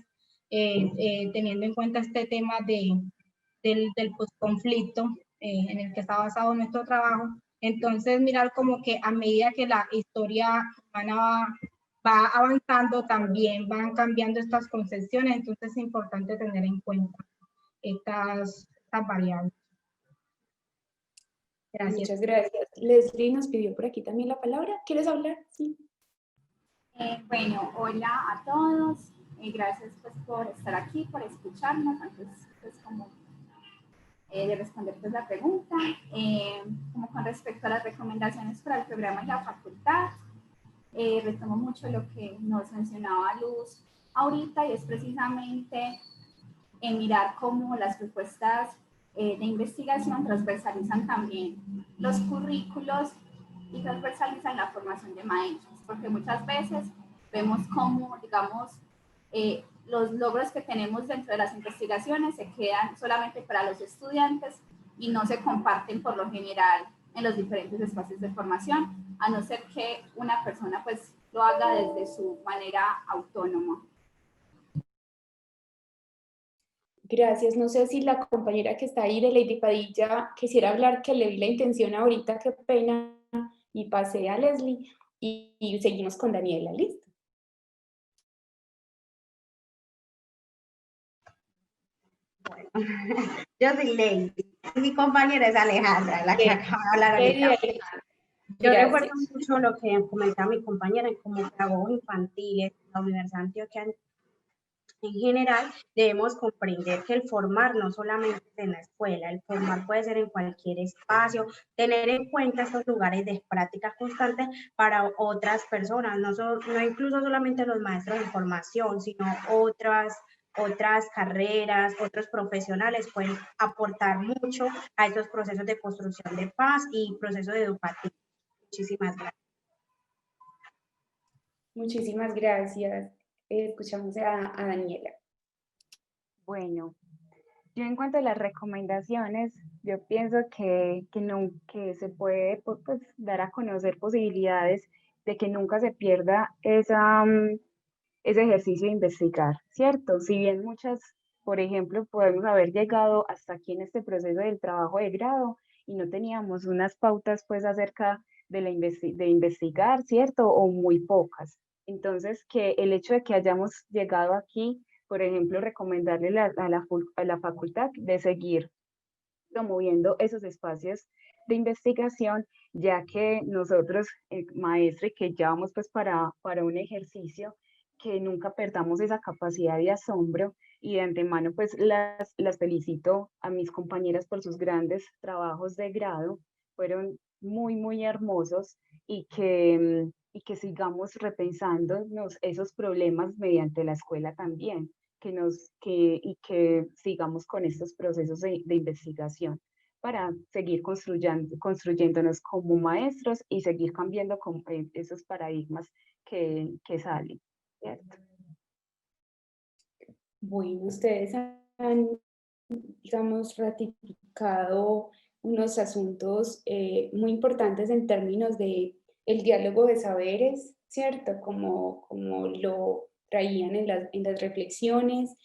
teniendo en cuenta este tema del posconflicto en el que está basado nuestro trabajo. Entonces, mirar como que a medida que la historia humana va avanzando, también van cambiando estas concepciones, entonces es importante tener en cuenta estas variables. Gracias. Muchas gracias. Leslie nos pidió por aquí también la palabra. ¿Quieres hablar? Sí. Bueno, hola a todos. Gracias pues, por estar aquí, por escucharnos. Antes pues, como de responder pues, la pregunta, como con respecto a las recomendaciones para el programa y la facultad, retomo mucho lo que nos mencionaba Luz ahorita, y es precisamente mirar cómo las propuestas de investigación transversalizan también los currículos y transversalizan la formación de maestros, porque muchas veces vemos cómo, digamos, los logros que tenemos dentro de las investigaciones se quedan solamente para los estudiantes y no se comparten por lo general en los diferentes espacios de formación, a no ser que una persona pues lo haga desde su manera autónoma. Gracias. No sé si la compañera que está ahí de Lady Padilla quisiera hablar, que le vi la intención ahorita, qué pena, y pasé a Leslie y seguimos con Daniela. ¿Listo? Bueno, yo soy Lady, mi compañera es Alejandra, la que acaba de hablar ahorita. Yo recuerdo mucho lo que comentaba mi compañera como pedagogo infantil en la Universidad de Antioquia. En general, debemos comprender que el formar no solamente es en la escuela, el formar puede ser en cualquier espacio, tener en cuenta estos lugares de práctica constante para otras personas, no incluso solamente los maestros de formación, sino otras carreras, otros profesionales pueden aportar mucho a estos procesos de construcción de paz y procesos educativos. Muchísimas gracias. Muchísimas gracias. Escuchamos a Daniela. Bueno, yo en cuanto a las recomendaciones, yo pienso que se puede pues, dar a conocer posibilidades de que nunca se pierda ese ejercicio de investigar, ¿cierto? Si bien muchas, por ejemplo, podemos haber llegado hasta aquí en este proceso del trabajo de grado y no teníamos unas pautas pues acerca de investigar, ¿cierto? O muy pocas. Entonces, que el hecho de que hayamos llegado aquí, por ejemplo, recomendarle a la facultad de seguir promoviendo esos espacios de investigación, ya que nosotros, maestros, que ya vamos pues para un ejercicio, que nunca perdamos esa capacidad de asombro, y de antemano pues las felicito a mis compañeras por sus grandes trabajos de grado, fueron muy, muy hermosos, y que sigamos repensándonos esos problemas mediante la escuela también, y que sigamos con estos procesos de investigación para seguir construyéndonos como maestros y seguir cambiando con esos paradigmas que salen, ¿cierto? Bueno, ustedes han, digamos, ratificado unos asuntos muy importantes en términos de el diálogo de saberes, ¿cierto? Como lo traían en las reflexiones,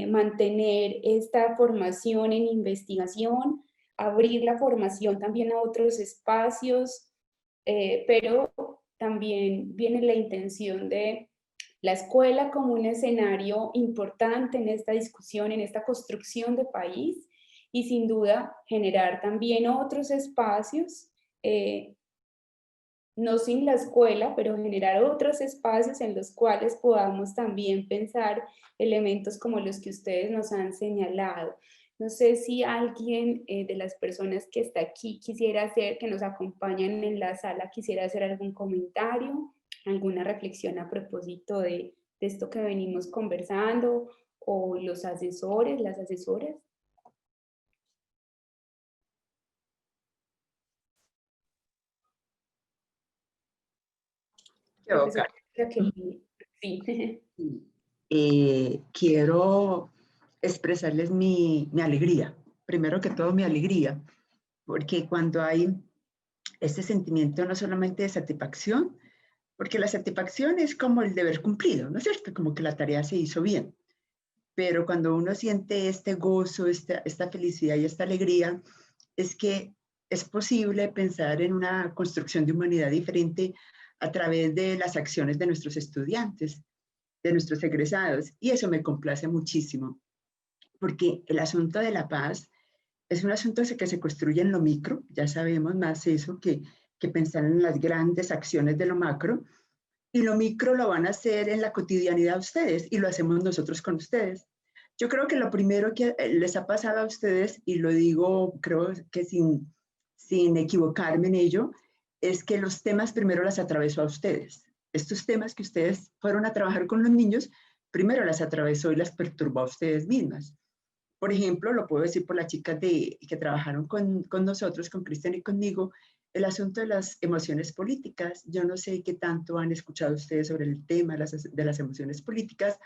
mantener esta formación en investigación, abrir la formación también a otros espacios, pero también viene la intención de la escuela como un escenario importante en esta discusión, en esta construcción de país, y sin duda generar también otros espacios, no sin la escuela, pero generar otros espacios en los cuales podamos también pensar elementos como los que ustedes nos han señalado. No sé si alguien de las personas que está aquí que nos acompañan en la sala, quisiera hacer algún comentario, alguna reflexión a propósito de esto que venimos conversando, o los asesores, las asesoras. Yo, sí. Quiero expresarles mi alegría primero que todo mi alegría, porque cuando hay este sentimiento no solamente de satisfacción, porque la satisfacción es como el deber cumplido, ¿no es cierto? Como que la tarea se hizo bien. Pero cuando uno siente este gozo, esta felicidad y esta alegría, es que es posible pensar en una construcción de humanidad diferente a través de las acciones de nuestros estudiantes, de nuestros egresados. Y eso me complace muchísimo, porque el asunto de la paz es un asunto que se construye en lo micro, ya sabemos más eso que pensar en las grandes acciones de lo macro, y lo micro lo van a hacer en la cotidianidad ustedes, y lo hacemos nosotros con ustedes. Yo creo que lo primero que les ha pasado a ustedes, y lo digo creo que sin equivocarme en ello, es que los temas primero las atravesó a ustedes. Estos temas que ustedes fueron a trabajar con los niños, primero las atravesó y las perturbó a ustedes mismas. Por ejemplo, lo puedo decir por las chicas que trabajaron con nosotros, con Cristian y conmigo, el asunto de las emociones políticas. Yo no sé qué tanto han escuchado ustedes sobre el tema de las emociones políticas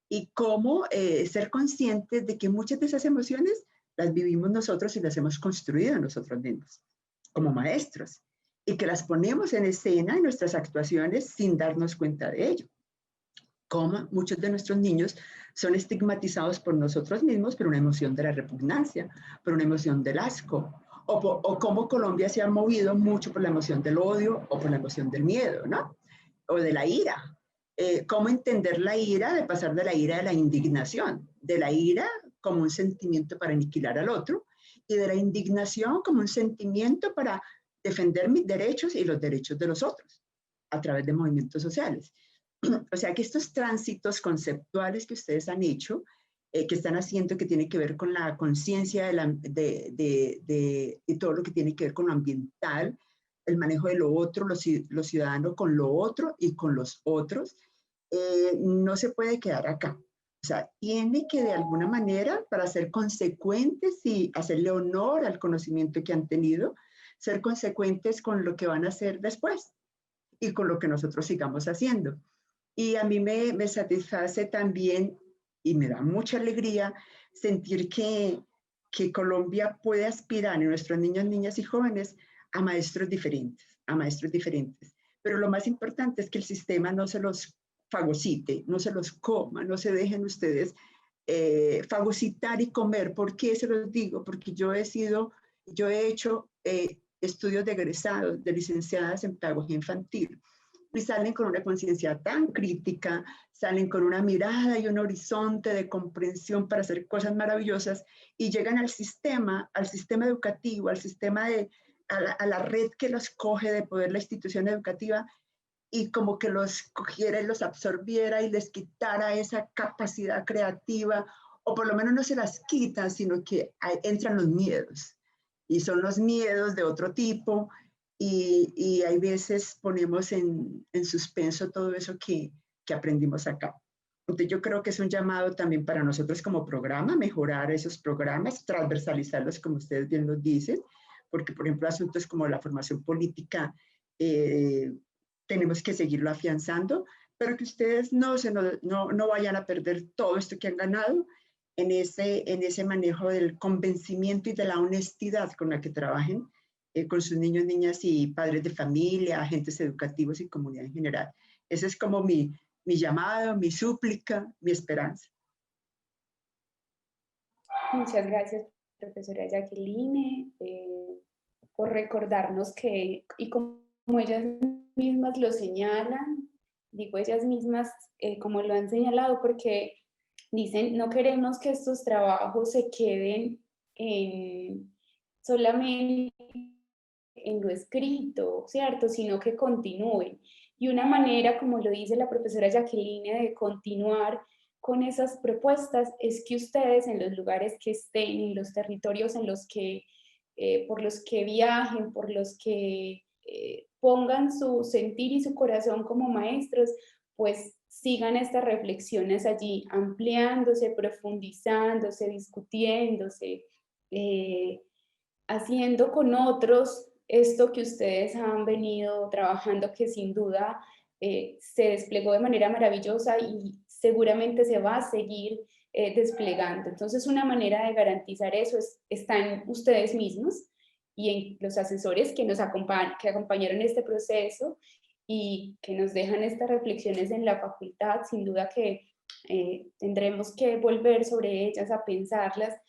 y cómo ser conscientes de que muchas de esas emociones las vivimos nosotros y las hemos construido nosotros mismos, como maestros, y que las ponemos en escena en nuestras actuaciones sin darnos cuenta de ello. Como muchos de nuestros niños son estigmatizados por nosotros mismos por una emoción de la repugnancia, por una emoción del asco, o cómo Colombia se ha movido mucho por la emoción del odio o por la emoción del miedo, ¿no? O de la ira. Cómo entender la ira, de pasar de la ira a la indignación, de la ira como un sentimiento para aniquilar al otro y de la indignación como un sentimiento para defender mis derechos y los derechos de los otros a través de movimientos sociales. O sea que estos tránsitos conceptuales que ustedes han hecho, que están haciendo, que tiene que ver con la conciencia de todo lo que tiene que ver con lo ambiental, el manejo de lo otro, los ciudadanos con lo otro y con los otros, no se puede quedar acá. O sea, tiene que de alguna manera, para ser consecuentes y hacerle honor al conocimiento que han tenido, ser consecuentes con lo que van a hacer después y con lo que nosotros sigamos haciendo. Y a mí me satisface también y me da mucha alegría sentir que Colombia puede aspirar en nuestros niños, niñas y jóvenes a maestros diferentes, Pero lo más importante es que el sistema no se los fagocite, no se los coma, no se dejen ustedes fagocitar y comer. ¿Por qué se los digo? Porque yo he hecho estudios de egresados, de licenciadas en pedagogía infantil, y salen con una conciencia tan crítica, salen con una mirada y un horizonte de comprensión para hacer cosas maravillosas y llegan al sistema educativo, a la red que los coge de poder la institución educativa y como que los cogiera y los absorbiera y les quitara esa capacidad creativa, o por lo menos no se las quita, sino que entran los miedos. Y son los miedos de otro tipo, y hay veces ponemos en suspenso todo eso que aprendimos acá. Entonces yo creo que es un llamado también para nosotros como programa, mejorar esos programas, transversalizarlos como ustedes bien nos dicen, porque por ejemplo asuntos como la formación política tenemos que seguirlo afianzando, pero que ustedes no vayan a perder todo esto que han ganado en ese manejo del convencimiento y de la honestidad con la que trabajen con sus niños, niñas y padres de familia, agentes educativos y comunidad en general. Ese es como mi llamado, mi súplica, mi esperanza. Muchas gracias, profesora Jacqueline, por recordarnos que, y como ellas mismas lo señalan, digo ellas mismas como lo han señalado, porque dicen, no queremos que estos trabajos se queden solamente en lo escrito, ¿cierto? Sino que continúen. Y una manera, como lo dice la profesora Jacqueline, de continuar con esas propuestas es que ustedes en los lugares que estén, en los territorios en los que, por los que viajen, por los que pongan su sentir y su corazón como maestros, pues sigan estas reflexiones allí, ampliándose, profundizándose, discutiéndose, haciendo con otros esto que ustedes han venido trabajando, que sin duda se desplegó de manera maravillosa y seguramente se va a seguir desplegando. Entonces, una manera de garantizar eso está en ustedes mismos y en los asesores que nos acompañaron este proceso y que nos dejan estas reflexiones en la facultad. Sin duda que tendremos que volver sobre ellas, a pensarlas,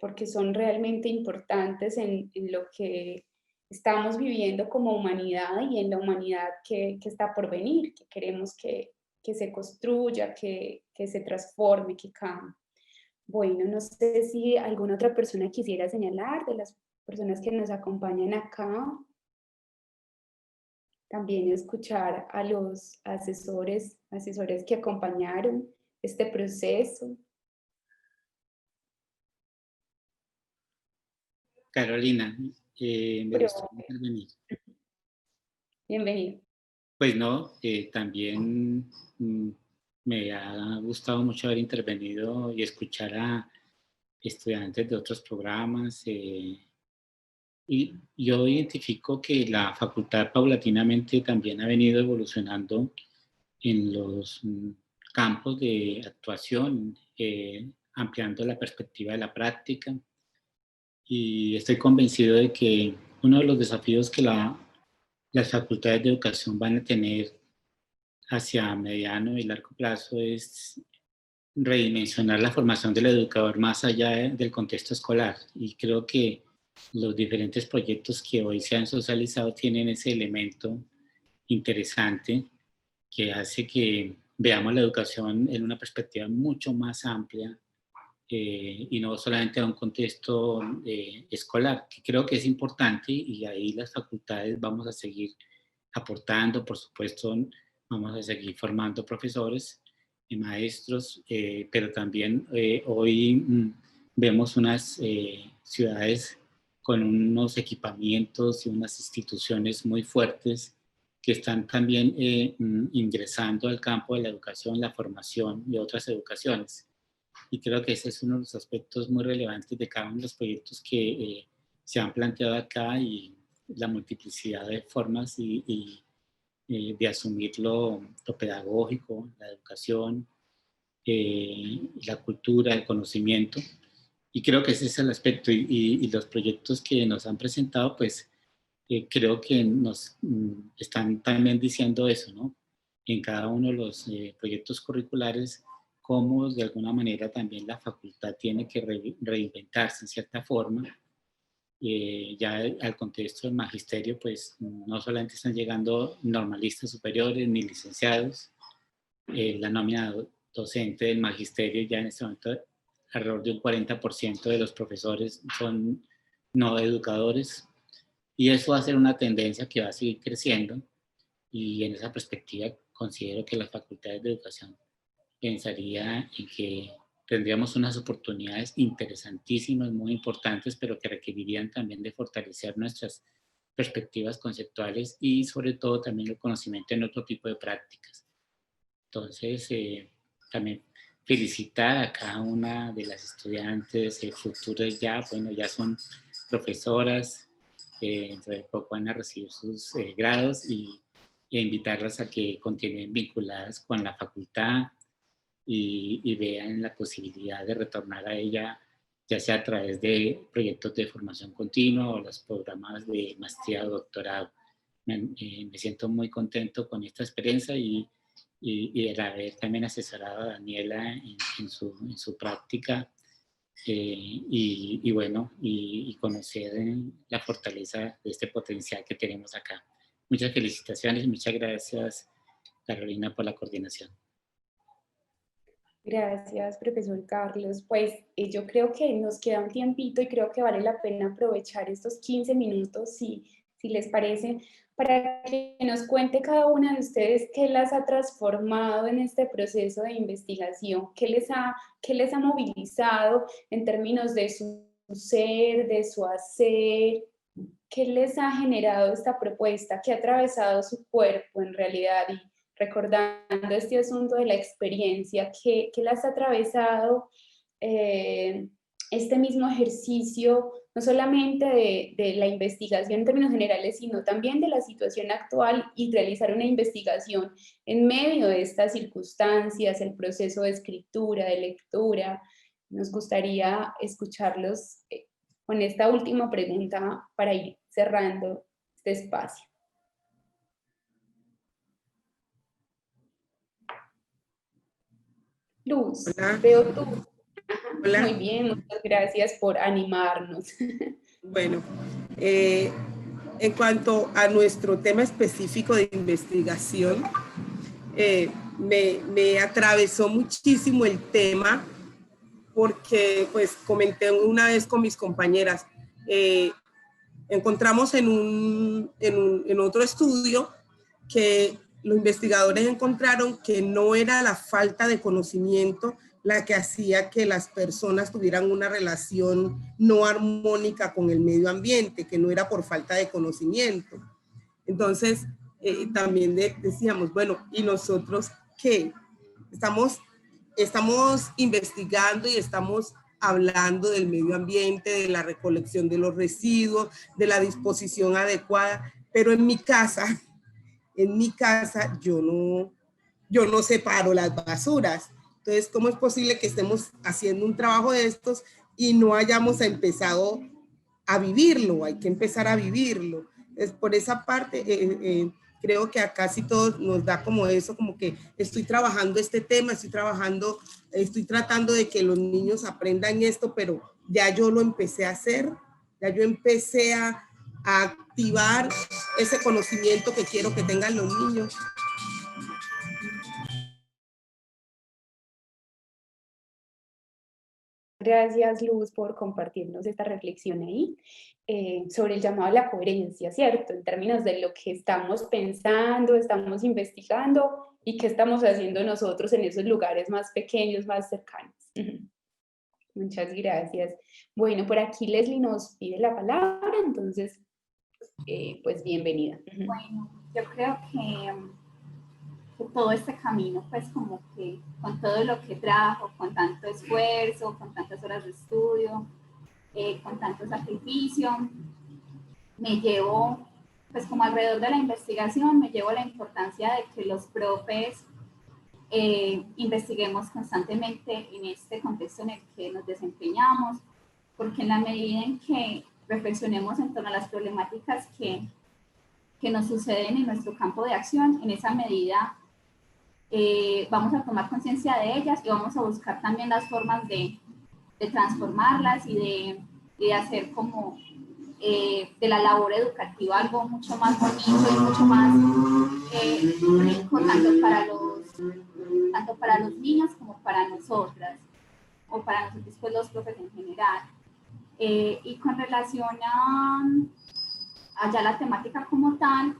porque son realmente importantes en lo que estamos viviendo como humanidad y en la humanidad que está por venir, que queremos que se construya, que se transforme, que cambie. Bueno, no sé si alguna otra persona quisiera señalar de las personas que nos acompañan acá. También escuchar a los asesores que acompañaron este proceso. Carolina, me gustaría intervenir. Bienvenido. Pues no, también me ha gustado mucho haber intervenido y escuchar a estudiantes de otros programas. Y yo identifico que la facultad paulatinamente también ha venido evolucionando en los campos de actuación, ampliando la perspectiva de la práctica. Y estoy convencido de que uno de los desafíos que las facultades de educación van a tener hacia mediano y largo plazo es redimensionar la formación del educador más allá del contexto escolar. Y creo que los diferentes proyectos que hoy se han socializado tienen ese elemento interesante que hace que veamos la educación en una perspectiva mucho más amplia y no solamente a un contexto escolar, que creo que es importante, y ahí las facultades vamos a seguir aportando. Por supuesto, vamos a seguir formando profesores y maestros, pero también hoy vemos unas ciudades con unos equipamientos y unas instituciones muy fuertes que están también ingresando al campo de la educación, la formación y otras educaciones. Y creo que ese es uno de los aspectos muy relevantes de cada uno de los proyectos que se han planteado acá, y la multiplicidad de formas y de asumir lo pedagógico, la educación, la cultura, el conocimiento. Y creo que ese es el aspecto, y los proyectos que nos han presentado, pues creo que nos están también diciendo eso, ¿no? En cada uno de los proyectos curriculares, cómo de alguna manera también la facultad tiene que reinventarse en cierta forma. Ya al contexto del magisterio, pues no solamente están llegando normalistas superiores ni licenciados, la nómina docente del magisterio ya en este momento alrededor de un 40% de los profesores son no educadores, y eso va a ser una tendencia que va a seguir creciendo. Y en esa perspectiva considero que las facultades de educación pensaría en que tendríamos unas oportunidades interesantísimas, muy importantes, pero que requerirían también de fortalecer nuestras perspectivas conceptuales y sobre todo también el conocimiento en otro tipo de prácticas. Entonces, también felicitar a cada una de las estudiantes futuras ya son profesoras, dentro de poco van a recibir sus grados, e invitarlas a que continúen vinculadas con la facultad y vean la posibilidad de retornar a ella, ya sea a través de proyectos de formación continua o los programas de maestría o doctorado. Me siento muy contento con esta experiencia y el haber también asesorado a Daniela en su práctica, y conocer la fortaleza de este potencial que tenemos acá. Muchas felicitaciones y muchas gracias, Carolina, por la coordinación. Gracias, profesor Carlos. Pues yo creo que nos queda un tiempito y creo que vale la pena aprovechar estos 15 minutos, si les parece, para que nos cuente cada una de ustedes qué las ha transformado en este proceso de investigación, qué les ha movilizado en términos de su ser, de su hacer, qué les ha generado esta propuesta, qué ha atravesado su cuerpo en realidad. Y recordando este asunto de la experiencia, que las ha atravesado este mismo ejercicio, no solamente de la investigación en términos generales, sino también de la situación actual y realizar una investigación en medio de estas circunstancias, el proceso de escritura, de lectura. Nos gustaría escucharlos con esta última pregunta para ir cerrando este espacio. Luz, Hola. veo tú. Hola. Muy bien, muchas gracias por animarnos. Bueno, en cuanto a nuestro tema específico de investigación, me atravesó muchísimo el tema porque, pues, comenté una vez con mis compañeras, encontramos en otro estudio que los investigadores encontraron que no era la falta de conocimiento la que hacía que las personas tuvieran una relación no armónica con el medio ambiente, que no era por falta de conocimiento. Entonces, también decíamos, bueno, ¿y nosotros qué? Estamos investigando y estamos hablando del medio ambiente, de la recolección de los residuos, de la disposición adecuada, pero en mi casa yo no separo las basuras. Entonces, ¿cómo es posible que estemos haciendo un trabajo de estos y no hayamos empezado a vivirlo? Hay que empezar a vivirlo. Es por esa parte, creo que a casi todos nos da como eso, como que estoy trabajando este tema, estoy tratando de que los niños aprendan esto, pero ya yo lo empecé a hacer, ya yo empecé a activar ese conocimiento que quiero que tengan los niños. Gracias, Luz, por compartirnos esta reflexión ahí sobre el llamado a la coherencia, ¿cierto? En términos de lo que estamos pensando, estamos investigando y qué estamos haciendo nosotros en esos lugares más pequeños, más cercanos. Muchas gracias. Bueno, por aquí Leslie nos pide la palabra, entonces, pues bienvenida. Bueno, yo creo que todo este camino, pues como que con todo lo que trajo, con tanto esfuerzo, con tantas horas de estudio, con tanto sacrificio, me llevo, pues como alrededor de la investigación, me llevo la importancia de que los profes investiguemos constantemente en este contexto en el que nos desempeñamos, porque en la medida en que reflexionemos en torno a las problemáticas que nos suceden en nuestro campo de acción, en esa medida vamos a tomar conciencia de ellas y vamos a buscar también las formas de transformarlas y de hacer como de la labor educativa algo mucho más bonito y mucho más rico tanto para los niños como para nosotras o para nosotros pues los profes en general. Y con relación a ya la temática como tal,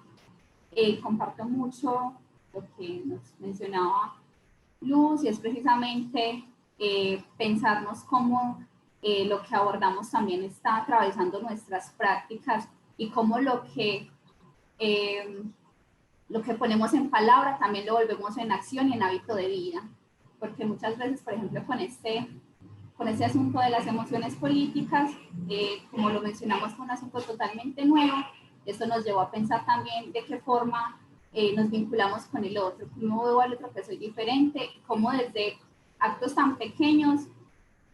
comparto mucho lo que nos mencionaba Luz, y es precisamente pensarnos cómo lo que abordamos también está atravesando nuestras prácticas y cómo lo que ponemos en palabra también lo volvemos en acción y en hábito de vida. Porque muchas veces, por ejemplo, con este asunto de las emociones políticas, como lo mencionamos, fue un asunto totalmente nuevo. Esto nos llevó a pensar también de qué forma nos vinculamos con el otro, cómo veo al otro que soy diferente, cómo desde actos tan pequeños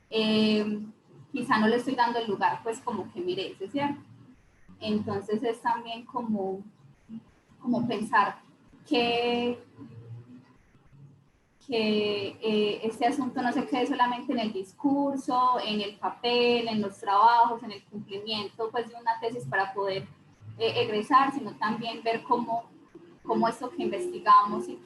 quizá no le estoy dando el lugar pues como que merece, ¿cierto? Entonces es también como pensar que este asunto no se quede solamente en el discurso, en el papel, en los trabajos, en el cumplimiento pues de una tesis para poder egresar, sino también ver cómo esto que investigamos y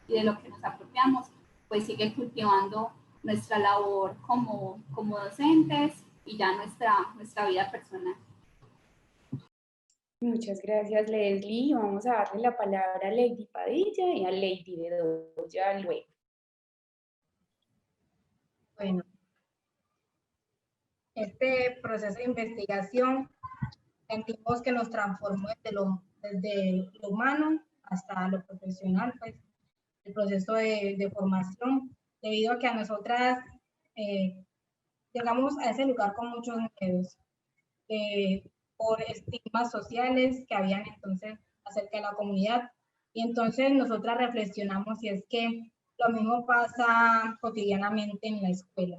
de lo que nos apropiamos, pues sigue cultivando nuestra labor como docentes y ya nuestra vida personal. Muchas gracias, Leslie. Vamos a darle la palabra a Lady Padilla y a Lady Bedoya luego. Bueno, este proceso de investigación sentimos que nos transformó desde lo humano hasta lo profesional, pues el proceso de formación, debido a que a nosotras llegamos a ese lugar con muchos miedos, por estigmas sociales que habían entonces acerca de la comunidad. Y entonces nosotras reflexionamos y es que lo mismo pasa cotidianamente en la escuela.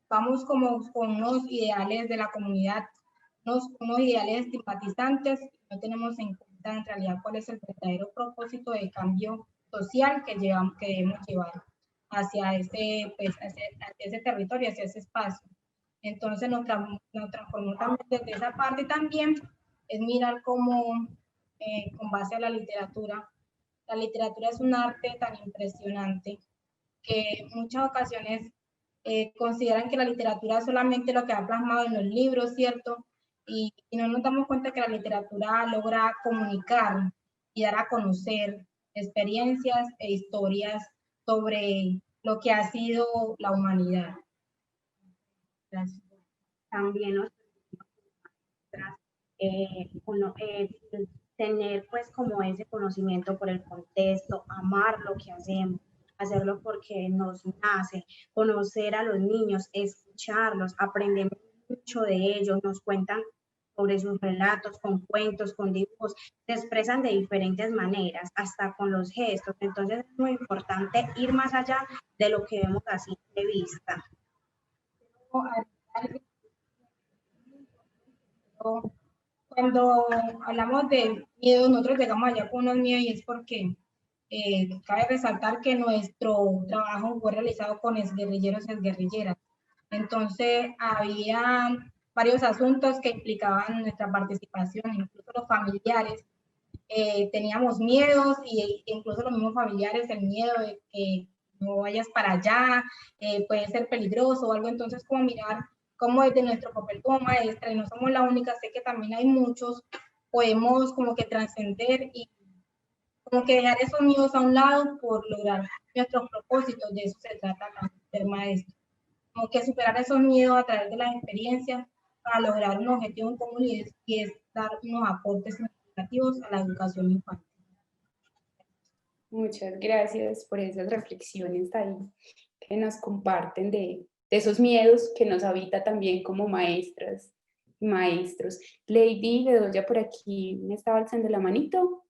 Vamos como con unos ideales de la comunidad, unos ideales estigmatizantes, no tenemos en cuenta en realidad cuál es el verdadero propósito de cambio social que debemos llevar hacia ese territorio, hacia ese espacio. Entonces nos transformó también desde esa parte también, es mirar cómo, con base a la literatura es un arte tan impresionante que en muchas ocasiones consideran que la literatura es solamente lo que ha plasmado en los libros, ¿cierto? Y no nos damos cuenta que la literatura logra comunicar y dar a conocer experiencias e historias sobre lo que ha sido la humanidad. Gracias. También nos tener pues como ese conocimiento por el contexto, amar lo que hacemos, hacerlo porque nos nace, conocer a los niños, escucharlos, aprendemos mucho de ellos, nos cuentan sobre sus relatos, con cuentos, con dibujos, se expresan de diferentes maneras, hasta con los gestos. Entonces es muy importante ir más allá de lo que vemos así de vista. Cuando hablamos de miedo, nosotros llegamos allá con unos miedos y es porque cabe resaltar que nuestro trabajo fue realizado con exguerrilleros y exguerrilleras. Entonces, había varios asuntos que implicaban nuestra participación, incluso los familiares. Teníamos miedos y incluso los mismos familiares, el miedo de que no vayas para allá, puede ser peligroso o algo. Entonces, como mirar cómo desde nuestro papel como maestra, y no somos la única, sé que también hay muchos, podemos como que trascender y como que dejar esos miedos a un lado por lograr nuestros propósitos. De eso se trata también ser maestro. Como que superar esos miedos a través de las experiencias para lograr un objetivo en común y es dar unos aportes significativos a la educación infantil. Muchas gracias por esas reflexiones ahí que nos comparten de esos miedos que nos habita también como maestras y maestros. Lady Bedoya por aquí me estaba alzando la manito.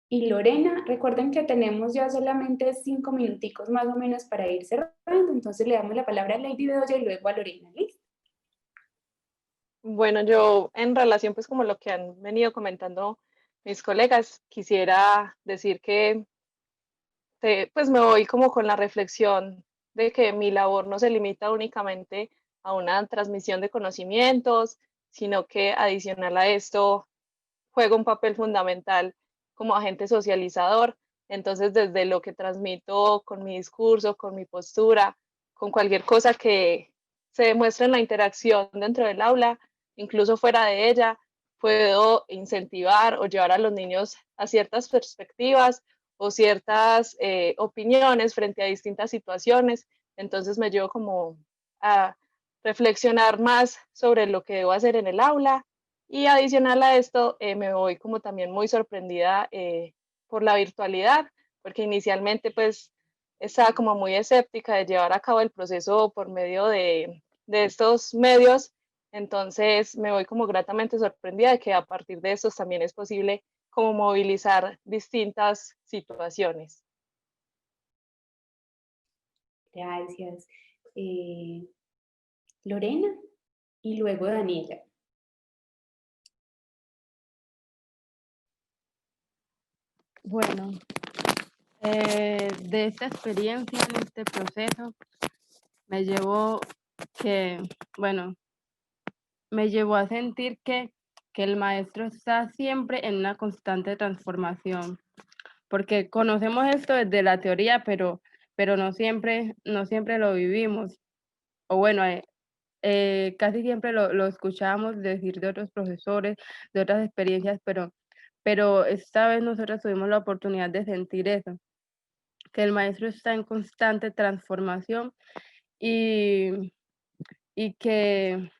Y Lorena, recuerden que tenemos ya solamente 5 minuticos más o menos para ir cerrando, entonces le damos la palabra a Lady Bedoya y luego a Lorena, ¿listo? Bueno, yo en relación pues como lo que han venido comentando mis colegas, quisiera decir que pues me voy como con la reflexión de que mi labor no se limita únicamente a una transmisión de conocimientos, sino que adicional a esto juega un papel fundamental como agente socializador. Entonces, desde lo que transmito con mi discurso, con mi postura, con cualquier cosa que se demuestre en la interacción dentro del aula, incluso fuera de ella, puedo incentivar o llevar a los niños a ciertas perspectivas o ciertas opiniones frente a distintas situaciones. Entonces me llevo como a reflexionar más sobre lo que debo hacer en el aula. Y adicional a esto, me voy como también muy sorprendida por la virtualidad, porque inicialmente pues estaba como muy escéptica de llevar a cabo el proceso por medio de estos medios. Entonces me voy como gratamente sorprendida de que a partir de estos también es posible como movilizar distintas situaciones. Gracias. Lorena y luego Daniela. Bueno, de esta experiencia, en este proceso, me llevó a sentir que el maestro está siempre en una constante transformación, porque conocemos esto desde la teoría, pero no siempre lo vivimos, o bueno, casi siempre lo escuchamos decir de otros profesores, de otras experiencias, pero esta vez nosotros tuvimos la oportunidad de sentir eso, que el maestro está en constante transformación y que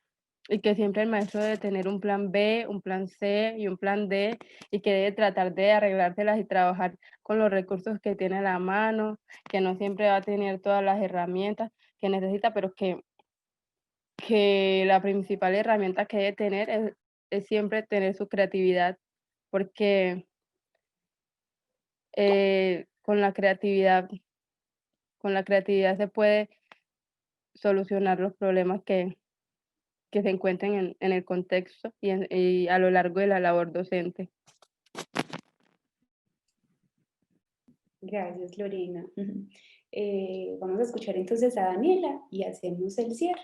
siempre el maestro debe tener un plan B, un plan C y un plan D, y que debe tratar de arreglárselas y trabajar con los recursos que tiene a la mano, que no siempre va a tener todas las herramientas que necesita, pero que que la principal herramienta que debe tener es siempre tener su creatividad, porque con la creatividad se puede solucionar los problemas que se encuentren en el contexto y a lo largo de la labor docente. Gracias, Lorena. Vamos a escuchar entonces a Daniela y hacemos el cierre.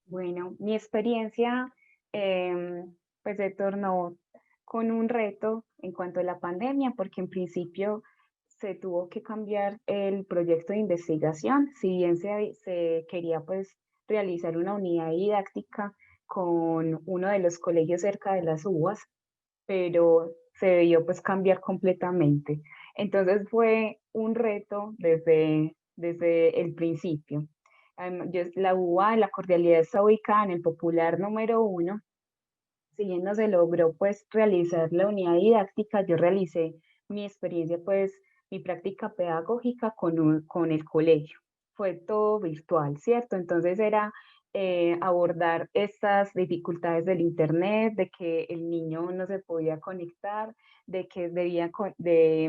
Bueno, mi experiencia pues se tornó con un reto en cuanto a la pandemia, porque en principio se tuvo que cambiar el proyecto de investigación, si bien se quería pues realizar una unidad didáctica con uno de los colegios cerca de las uvas, pero se debió pues cambiar completamente. Entonces fue un reto desde el principio. La UBA, la cordialidad está ubicada en el popular número 1. Si bien no se logró pues realizar la unidad didáctica, yo realicé mi experiencia pues mi práctica pedagógica con el colegio. Fue todo virtual, ¿cierto? Entonces era abordar estas dificultades del internet, de que el niño no se podía conectar, de que debía de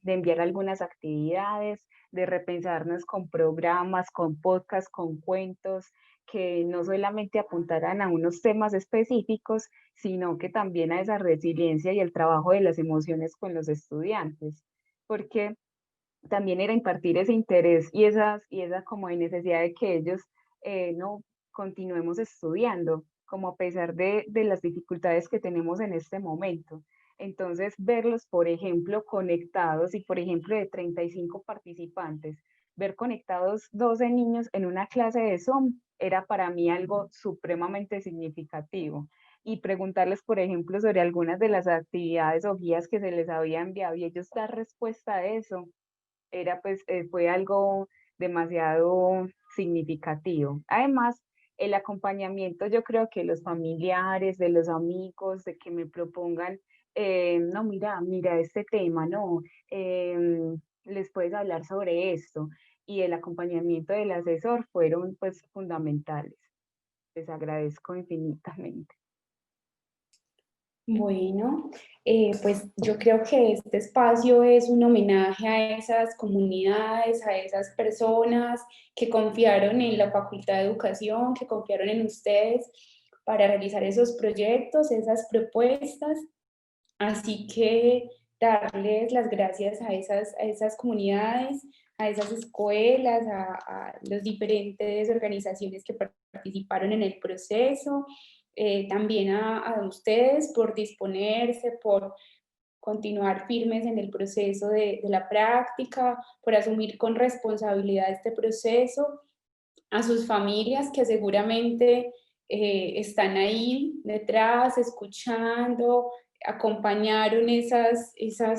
enviar algunas actividades, de repensarnos con programas, con podcasts, con cuentos, que no solamente apuntaran a unos temas específicos, sino que también a esa resiliencia y el trabajo de las emociones con los estudiantes, porque también era impartir ese interés y esa como necesidad de que ellos no continuemos estudiando, como a pesar de las dificultades que tenemos en este momento. Entonces, verlos, por ejemplo, conectados y, por ejemplo, de 35 participantes, ver conectados 12 niños en una clase de Zoom era para mí algo supremamente significativo. Y preguntarles, por ejemplo, sobre algunas de las actividades o guías que se les había enviado y ellos dar respuesta a eso, fue algo demasiado significativo. Además, el acompañamiento, yo creo que los familiares, de los amigos, de que me propongan, no, mira este tema, no, les puedes hablar sobre esto, y el acompañamiento del asesor fueron pues fundamentales. Les agradezco infinitamente. Bueno, pues yo creo que este espacio es un homenaje a esas comunidades, a esas personas que confiaron en la Facultad de Educación, que confiaron en ustedes para realizar esos proyectos, esas propuestas. Así que darles las gracias a esas comunidades, a esas escuelas, a las diferentes organizaciones que participaron en el proceso, también a ustedes por disponerse, por continuar firmes en el proceso de la práctica, por asumir con responsabilidad este proceso, a sus familias que seguramente están ahí detrás, escuchando, acompañaron esas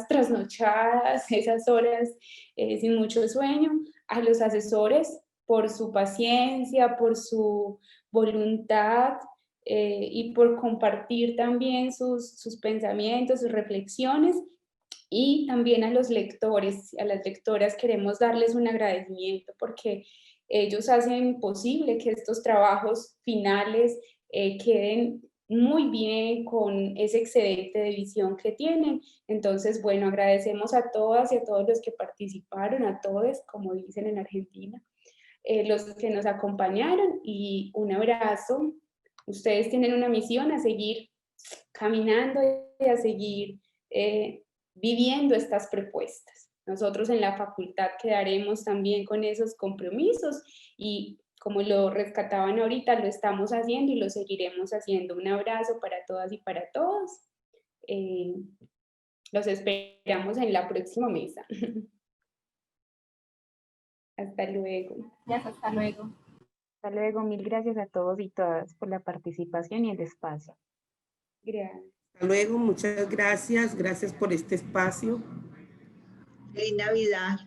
trasnochadas, esas horas sin mucho sueño, a los asesores por su paciencia, por su voluntad y por compartir también sus pensamientos, sus reflexiones, y también a los lectores, a las lectoras queremos darles un agradecimiento porque ellos hacen posible que estos trabajos finales queden muy bien con ese excedente de visión que tienen. Entonces, bueno, agradecemos a todas y a todos los que participaron, a todos, como dicen en Argentina, los que nos acompañaron, y un abrazo. Ustedes tienen una misión: a seguir caminando y a seguir viviendo estas propuestas. Nosotros en la facultad quedaremos también con esos compromisos y, como lo rescataban ahorita, lo estamos haciendo y lo seguiremos haciendo. Un abrazo para todas y para todos. Los esperamos en la próxima mesa. Hasta luego. Gracias, hasta luego. Hasta luego, mil gracias a todos y todas por la participación y el espacio. Gracias. Hasta luego, muchas gracias. Gracias por este espacio. Feliz Navidad.